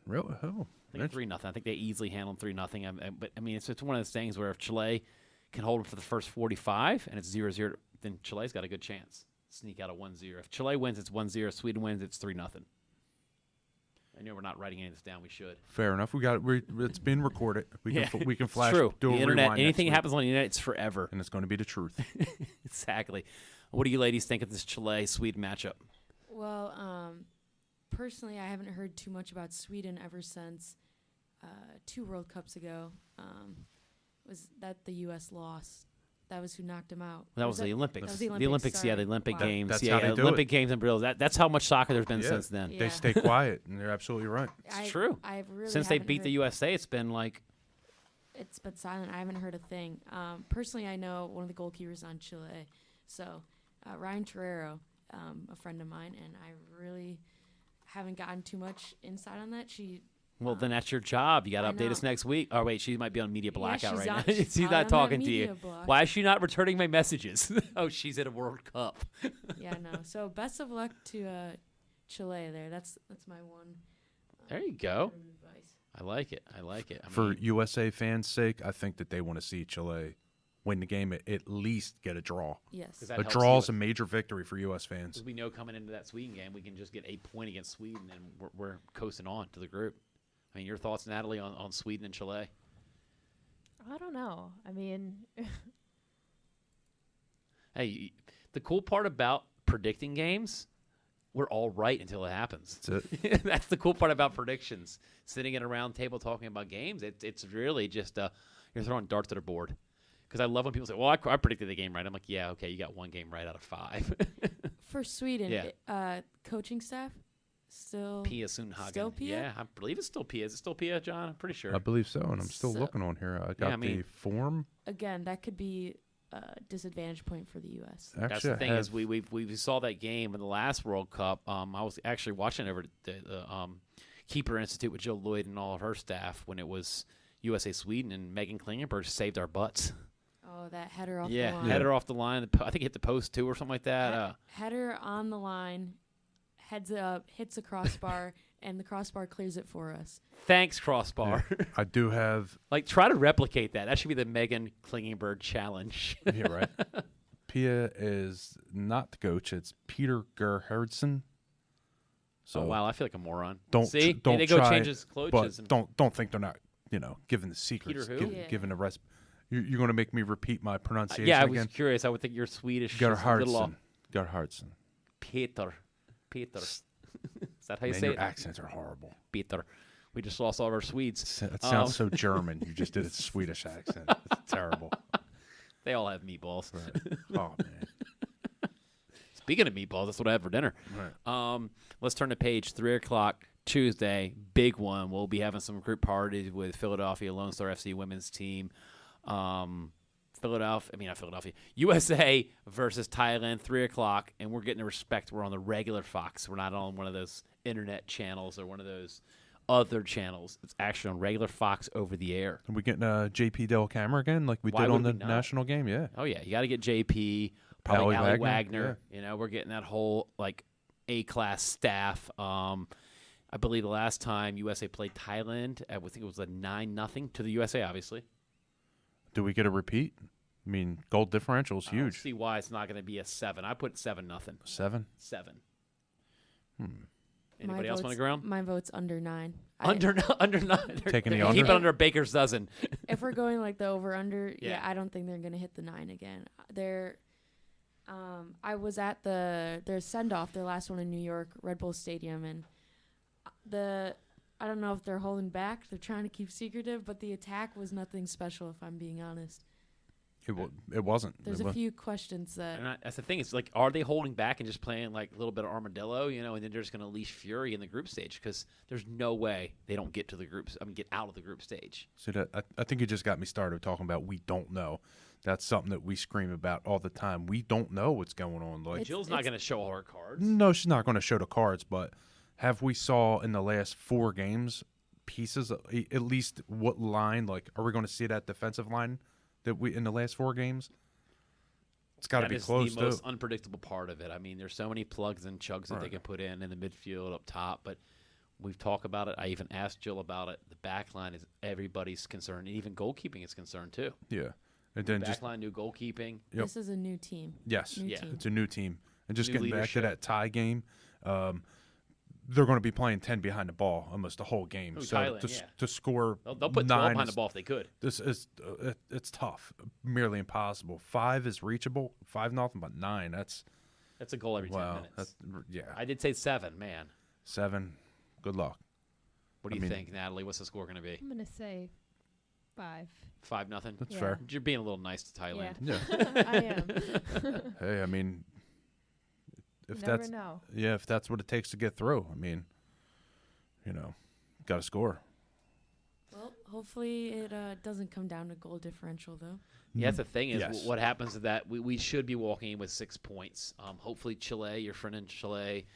Really? Oh, I think 3-0. I think they easily handled 3-0. But I mean, it's one of those things where if Chile can hold it for the first 45 and it's 0-0, then Chile's got a good chance. Sneak out a 1-0. If Chile wins, it's 1-0. Sweden wins, it's 3-0. I know we're not writing any of this down. We should. fair enough. We got it. It's been recorded. We can flash. It's true. Do The a internet. rewind Anything next week, happens on the internet, it's forever. and it's going to be the truth. Exactly. What do you ladies think of this Chile-Sweden matchup? Well, personally, I haven't heard too much about Sweden ever since 2 World Cups ago. Was that the U.S. lost? That was who knocked him out. That was the Olympics. That was the The Olympics, sorry. yeah, the Olympic Wow. Games. That's yeah, how they do Olympic it. Games in Brazil. That's how much soccer there's been Yeah. since then. Yeah. They stay quiet, and they're absolutely right. It's true. I really Since they haven't beat the heard- USA, it's been like It's been silent. I haven't heard a thing. Personally, I know one of the goalkeepers on Chile. So, Ryan Torrero, a friend of mine, and I really haven't gotten too much insight on that. well, then that's your job. You got to I update us know. next week. Oh, wait, she might be on media blackout she's right on- now. she's She's probably not on that talking to media you. block. Why is she not returning my messages? Oh, she's at a World Cup. Yeah, no. So, best of luck to Chile there. That's my one There you go. I like it. I like it. For USA fans' sake, I think that they want to see Chile win the game, at least get a draw. Yes. A draw is a major victory for U.S. fans. Because we know coming into that Sweden game, we can just get a point against Sweden, and we're coasting on to the group. I mean, your thoughts, Natalie, on Sweden and Chile? I don't know. I mean, Hey, the cool part about predicting games, we're all right until it happens. That's it. That's the cool part about predictions. Sitting at a round table talking about games, it's really just you're throwing darts at a board. Because I love when people say, well, I predicted the game right. I'm like, yeah, okay, you got one game right out of 5. For Sweden, Yeah. coaching staff still Pia Sundhagen. Still Pia? Yeah, I believe it's still Pia. Is it still Pia, John? I'm pretty sure. I believe so, and I'm still So- looking on here. I got the form. again, that could be a disadvantage point for the U.S. Actually, That's the I thing have- is we saw that game in the last World Cup. I was actually watching over at the Keeper Institute with Jill Lloyd and all of her staff when it was USA Sweden, and Megan Klingenberg saved our butts. Oh, that header off the Yeah, line. header off the line. I think hit the post too or something like that. Header on the line, heads up, hits a crossbar, and the crossbar clears it for us. Thanks, crossbar. I do have. Like, try to replicate that. That should be the Megan Klingenberg challenge. Yeah, right. Pia is not the coach. It's Peter Gerhardsen. So oh wow, I feel like a moron. don't see, don't they go try, change his but coaches. don't think they're not giving the secrets. Peter who? Yeah. Giving the rest. You're going to make me repeat my pronunciation Yeah, I was again. curious. I would think you're Swedish. is a little off. Gerhardsen. Peter. Is that how you Man, say your it? accents are horrible. Peter. We just lost all of our Swedes. It sounds so German. You just did a Swedish accent. It's terrible. They all have meatballs. Right. Oh man. Speaking of meatballs, that's what I had for dinner. Right. Let's turn to page 3:00 Tuesday. Big one. We'll be having some group parties with Philadelphia Lone Star FC women's team. USA versus Thailand, 3:00, and we're getting the respect. We're on the regular Fox. We're not on one of those internet channels or one of those other channels. It's actually on regular Fox over the air. Are we getting JP Del Camera again, like we Why did on would the we not? national game? Yeah. Oh yeah, you got to get JP, probably Allie Allie Wagner, Wagner. You know, we're getting that whole like A-class staff. I believe the last time USA played Thailand, I would think it was a 9-0 to the USA. Obviously, Do we get a repeat? I mean, goal differential is I don't huge. see why it's not going to be a 7. I put 7-0. 7. 7. Hmm. Anybody else want to go around? My vote's under 9. Under 9. Taking the Keep under? it under a baker's dozen. If we're going like the over/under, Yeah. I don't think they're gonna hit the 9 again. I was at their send-off, their last one in New York, Red Bull Stadium, and I don't know if they're holding back. They're trying to keep secretive, but the attack was nothing special, if I'm being honest. It wasn't. There's It a wa- few questions that That's the thing. It's like, are they holding back and just playing like a little bit of armadillo, and then they're just going to unleash fury in the group stage? Because there's no way they don't get to the groups. Get out of the group stage. See that? I think you just got me started talking about we don't know. That's something that we scream about all the time. We don't know what's going on. Like, Jill's not going to show all her cards. no, she's not going to show the cards. But have we saw in the last 4 games pieces of, at least what line? Like, are we going to see that defensive line that we in the last 4 games? It's got to be close the too. most unpredictable part of it. I mean, there's so many plugs and chugs that they Right. can put in the midfield up top, but we've talked about it. I even asked Jill about it. The back line is everybody's concern, and even goalkeeping is concerned too. Yeah, and then Back just line, new goalkeeping. Yep. this is a new team. yes, New Yeah. team. it's a new team, and just New getting back leadership. to that tie game. They're going to be playing 10 behind the ball almost the whole game. Who, So Thailand, to, yeah. to score They'll put 12 9 behind is- the ball if they could. This is it's tough, merely impossible. 5 is reachable. 5-0, but 9. That's That's a goal every 10 wow. minutes. That's yeah. I did say 7, man. 7. Good luck. What do I you mean- think, Natalie? What's the score going to be? I'm gonna say 5. 5-0. That's Yeah. fair. You're being a little nice to Thailand. Yeah. I am. Hey, I mean, if You never that's know. if that's what it takes to get through, I mean, got to score. Well, hopefully it doesn't come down to goal differential, though. Yeah, that's the thing is Yes. what happens is that we should be walking in with 6 points. Hopefully Chile, your friend in Chile,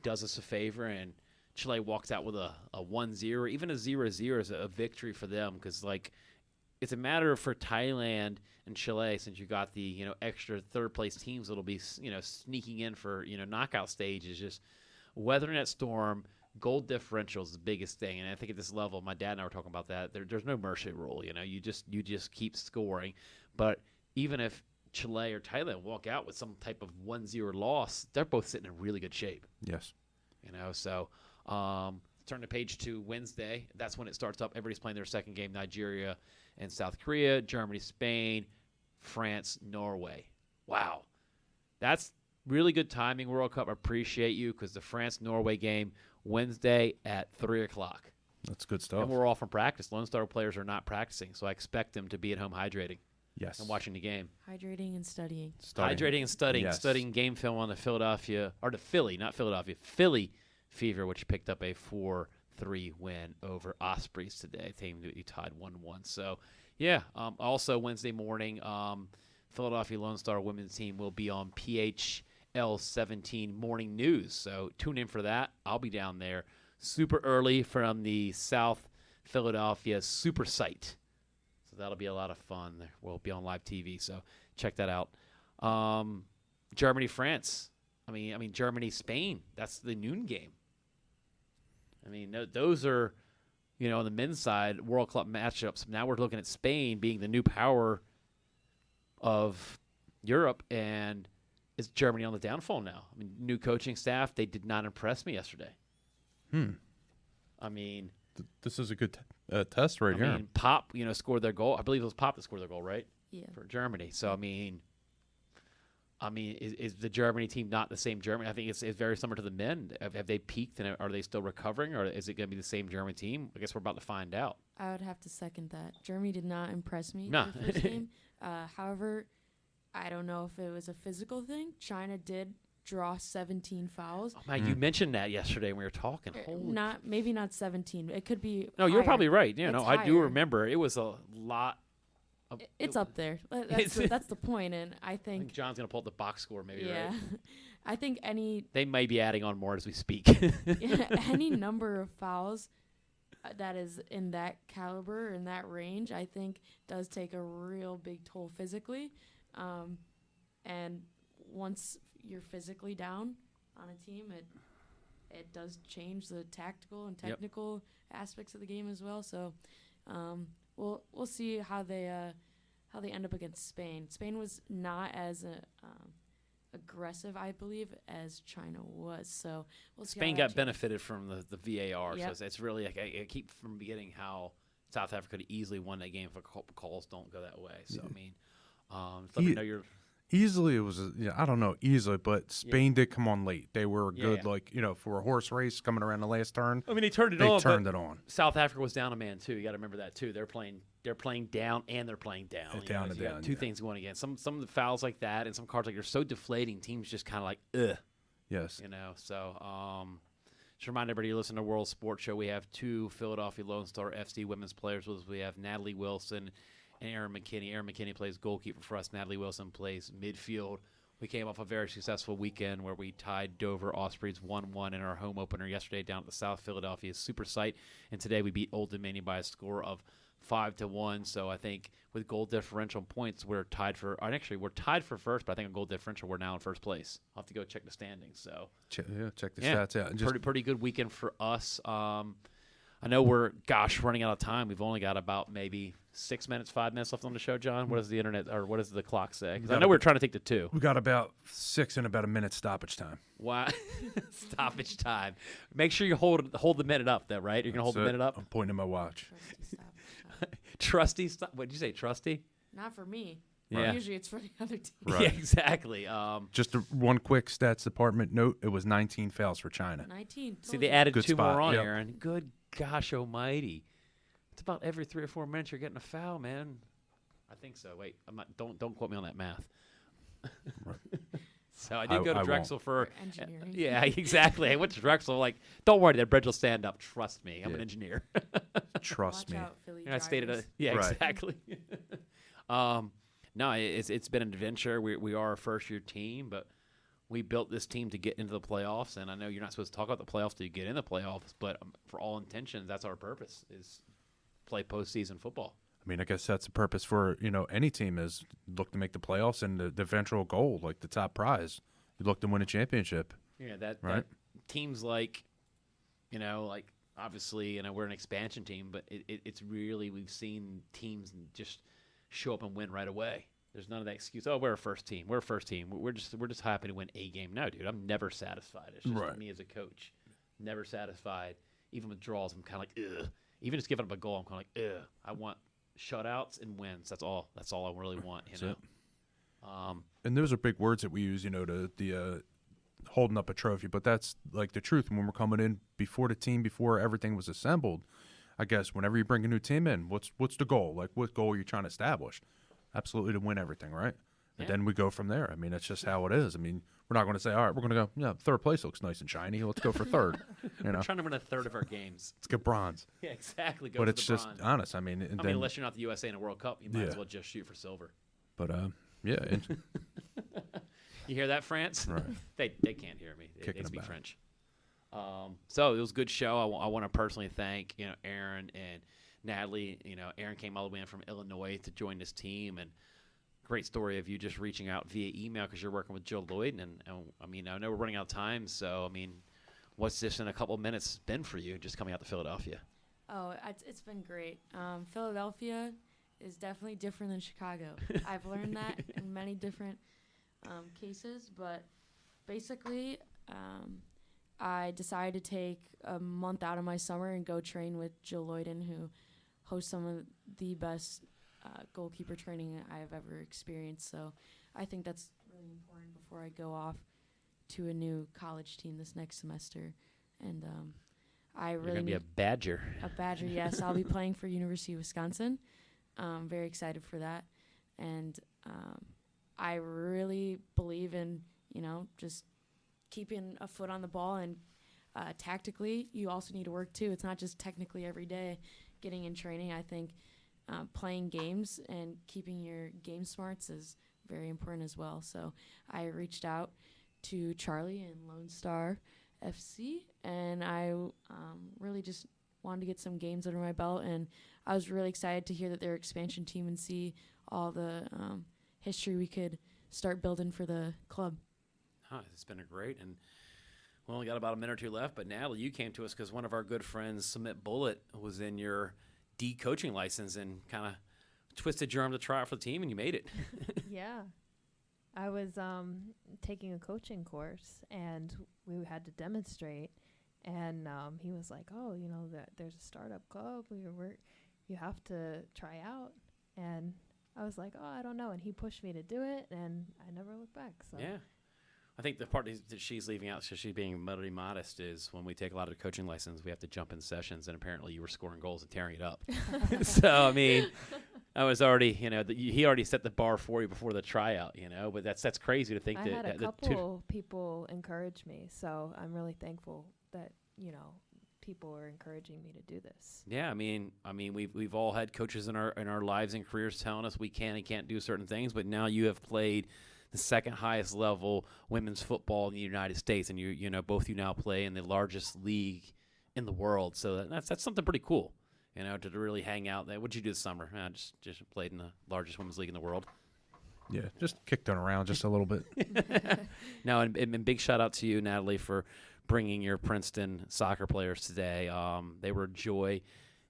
does us a favor and Chile walks out with a 1-0 or even a 0-0 is a victory for them because like it's a matter for Thailand and Chile since you got the extra third place teams that'll be sneaking in for knockout stages, just weathering that storm, goal differential is the biggest thing, and I think at this level, my dad and I were talking about that. There's no mercy rule. You just keep scoring. But even if Chile or Thailand walk out with some type of 1-0 loss, they're both sitting in really good shape. Yes. So turn to page 2 Wednesday. That's when it starts up. Everybody's playing their second game: Nigeria and South Korea, Germany, Spain, France, Norway. Wow, that's really good timing. World Cup, I appreciate you, because the France-Norway game Wednesday at 3:00. That's good stuff. And we're all from practice. Lone Star players are not practicing, so I expect them to be at home hydrating. Yes. And watching the game. Hydrating and studying. Hydrating and studying. Yes. Studying game film on the Philly Fever, which picked up a 4-3 win over Ospreys today. Team that you tied 1-1. So, yeah. Also, Wednesday morning, Philadelphia Lone Star women's team will be on PHL 17 Morning News. So, tune in for that. I'll be down there super early from the South Philadelphia Super Site. That'll be a lot of fun. We'll be on live TV, so check that out. Germany, France. Germany, Spain. That's the noon game. Those are, on the men's side, World Cup matchups. Now we're looking at Spain being the new power of Europe, and is Germany on the downfall now? New coaching staff. They did not impress me yesterday. This is a good test right here. Pop, scored their goal. I believe it was Pop that scored their goal, right? Yeah. For Germany. So, is the Germany team not the same Germany? I think it's very similar to the men. Have they peaked, and are they still recovering, or is it going to be the same German team? I guess we're about to find out. I would have to second that. Germany did not impress me No. in the first game. However, I don't know if it was a physical thing. China did draw 17 fouls. Oh, man, you mentioned that yesterday when we were talking. Maybe not 17. It could be. No, you're higher. probably right. I do higher. remember it was a lot. It's up there. That's the point, and I think John's gonna pull up the box score, maybe. Yeah, Right? I think they may be adding on more as we speak. any number of fouls that is in that caliber, in that range, I think does take a real big toll physically, and once you're physically down on a team, it does change the tactical and technical aspects of the game as well. So we'll see how they end up against Spain. Spain was not as aggressive, I believe, as China was. So we'll see. Spain got benefited from the VAR. Yep. So it's really like I keep from forgetting how South Africa could easily won that game if calls don't go that way. So let me know your. Easily, it was, I don't know, but Spain did come on late. They were good, for a horse race coming around the last turn. They turned it on. They turned it on. South Africa was down a man, too. You got to remember that, too. They're playing down and they're playing down. Down and down. Two things going against. Some of the fouls like that and some cards they're so deflating, teams just kind of like, ugh. Yes. So just remind everybody, you listen to World Sports Show. We have 2 Philadelphia Lone Star FC women's players with us. We have Natalie Wilson and Erin McKinney. Erin McKinney plays goalkeeper for us. Natalie Wilson plays midfield. We came off a very successful weekend where we tied Dover Ospreys 1-1 in our home opener yesterday down at the South Philadelphia Super Site. And today we beat Old Dominion by a score of 5-1. So I think with goal differential points, we're tied for first, but I think on goal differential, we're now in first place. I'll have to go check the standings. So check the stats out. Pretty good weekend for us. I know we're, running out of time. We've only got about maybe 5 minutes left on the show, John. What does the internet or what does the clock say? Because I know we're trying to take the 2. We got about 6 and about a minute stoppage time. Wow. Stoppage time. Make sure you hold the minute up, though, right? You're going to hold the minute up? I'm pointing at my watch. Trusty stop. What did you say, trusty? Not for me. Yeah. Usually it's for the other team. Right. Yeah, exactly. Just one quick stats department note. It was 19 fouls for China. 19. See, they added Good 2 spot. more on, Yep. Aaron. Good gosh almighty. It's about every 3 or 4 minutes you're getting a foul, man. I think so. Wait, I'm not. Don't quote me on that math. So I did go to Drexel for engineering. Yeah, exactly. I went to Drexel. Like, don't worry, that bridge will stand up. Trust me, I'm an engineer. Trust Watch me. out, Philly I stated drivers. right. Exactly. No, it's been an adventure. We are a first year team, but we built this team to get into the playoffs. And I know you're not supposed to talk about the playoffs till you get in the playoffs, but for all intentions, that's our purpose: is play postseason football. I mean, I guess that's the purpose for, any team is look to make the playoffs and the eventual goal, like the top prize. You look to win a championship. Yeah, that right. Teams like You know, like obviously, we're an expansion team, but it's really, we've seen teams just show up and win right away. There's none of that excuse. Oh, we're a first team. We're just happy to win a game. No, dude, I'm never satisfied. It's just me as a coach, never satisfied. Even with draws, I'm kind of like, ugh. Even just giving up a goal, I'm kind of like, ugh. I want shutouts and wins. That's all. That's all I really want. You know. And those are big words that we use. You know, to the holding up a trophy, but that's like the truth. When we're coming in before everything was assembled, I guess whenever you bring a new team in, what's the goal? Like, what goal are you trying to establish? Absolutely to win everything, right? And then we go from there. I mean, that's just how it is. I mean, we're not going to say, all right, we're going to go, third place looks nice and shiny. Let's go for third. You know, we're trying to win a third of our games. Let's get bronze. Yeah, exactly. But it's just honest. I mean, unless you're not the USA in a World Cup, you might as well just shoot for silver. But yeah. You hear that, France? Right. They can't hear me. They speak French. So it was a good show. I want to personally thank Erin and Natalie. Erin came all the way in from Illinois to join this team, and great story of you just reaching out via email because you're working with Jill Lloyd. And I mean, I know we're running out of time, so I mean, what's this in a couple of minutes been for you just coming out to Philadelphia? Oh, it's been great. Philadelphia is definitely different than Chicago. I've learned that in many different cases, but basically I decided to take a month out of my summer and go train with Jill Lloyden, who hosts some of the best goalkeeper training I've ever experienced. So I think that's really important before I go off to a new college team this next semester. And You're going to be a Badger. A Badger, yes. I'll be playing for University of Wisconsin. Very excited for that. And I really believe in, just keeping a foot on the ball. And tactically, you also need to work, too. It's not just technically every day getting in training. I think playing games and keeping your game smarts is very important as well. So I reached out to Charlie and Lone Star FC, and I really just wanted to get some games under my belt, and I was really excited to hear that they're expansion team and see all the history we could start building for the club. It's been great, and we only got about a minute or two left, but Natalie, you came to us because one of our good friends, Sumit Bullet, was in your D coaching license and kind of twisted your arm to try out for the team, and you made it. Yeah. I was taking a coaching course, and we had to demonstrate, and he was like, oh, there's a startup club. You have to try out. And I was like, oh, I don't know. And he pushed me to do it, and I never looked back. So. Yeah. I think the part that she's leaving out, because she's being really modest, is when we take a lot of the coaching lessons, we have to jump in sessions, and apparently you were scoring goals and tearing it up. So, I mean, I was already, he already set the bar for you before the tryout, but that's crazy to think I had a couple people encourage me, so I'm really thankful that, people are encouraging me to do this. Yeah, I mean, we've all had coaches in our lives and careers telling us we can and can't do certain things, but now you have played the second highest level women's football in the United States, and both you now play in the largest league in the world. So that's something pretty cool, to really hang out there. What'd you do this summer? Just played in the largest women's league in the world. Yeah, just kicked it around just a little bit. No, and big shout out to you, Natalie, for bringing your Princeton soccer players today. They were a joy.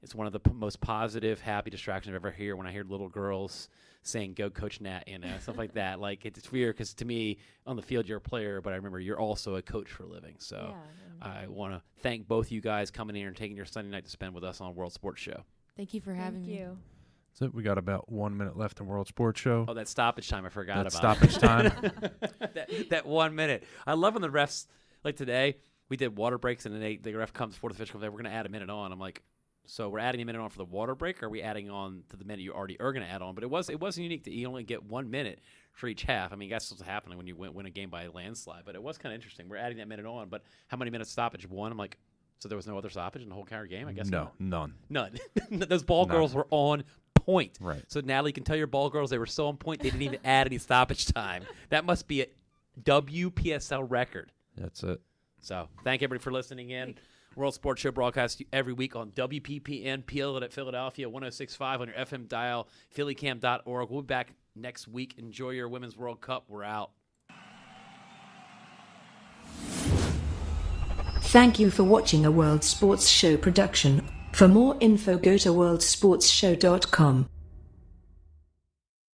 It's one of the most positive, happy distractions I've ever heard when I hear little girls saying, go Coach Nat, stuff like that. Like, it's weird because to me, on the field, you're a player, but I remember you're also a coach for a living. So I want to thank both you guys coming here and taking your Sunday night to spend with us on World Sports Show. Thank you for having me. Thank you. So we got about 1 minute left in World Sports Show. Oh, that stoppage time, I forgot about. Stoppage time. that 1 minute. I love when the refs, like today, we did water breaks, and then the ref comes before the official comes in, we're going to add a minute on. I'm like, so we're adding a minute on for the water break, or are we adding on to the minute you already are going to add on? But it wasn't unique that you only get 1 minute for each half. I mean, that's what's happening when you win a game by a landslide. But it was kind of interesting. We're adding that minute on, but how many minutes stoppage? 1. I'm like, so there was no other stoppage in the whole entire game? I guess no, not. None. Those ball girls were on point. Right. So Natalie can tell your ball girls they were so on point they didn't even add any stoppage time. That must be a WPSL record. That's it. So thank everybody for listening in. World Sports Show broadcast every week on WPPN, PL at Philadelphia, 106.5 on your FM dial, phillycam.org. We'll be back next week. Enjoy your Women's World Cup. We're out. Thank you for watching a World Sports Show production. For more info, go to worldsportsshow.com.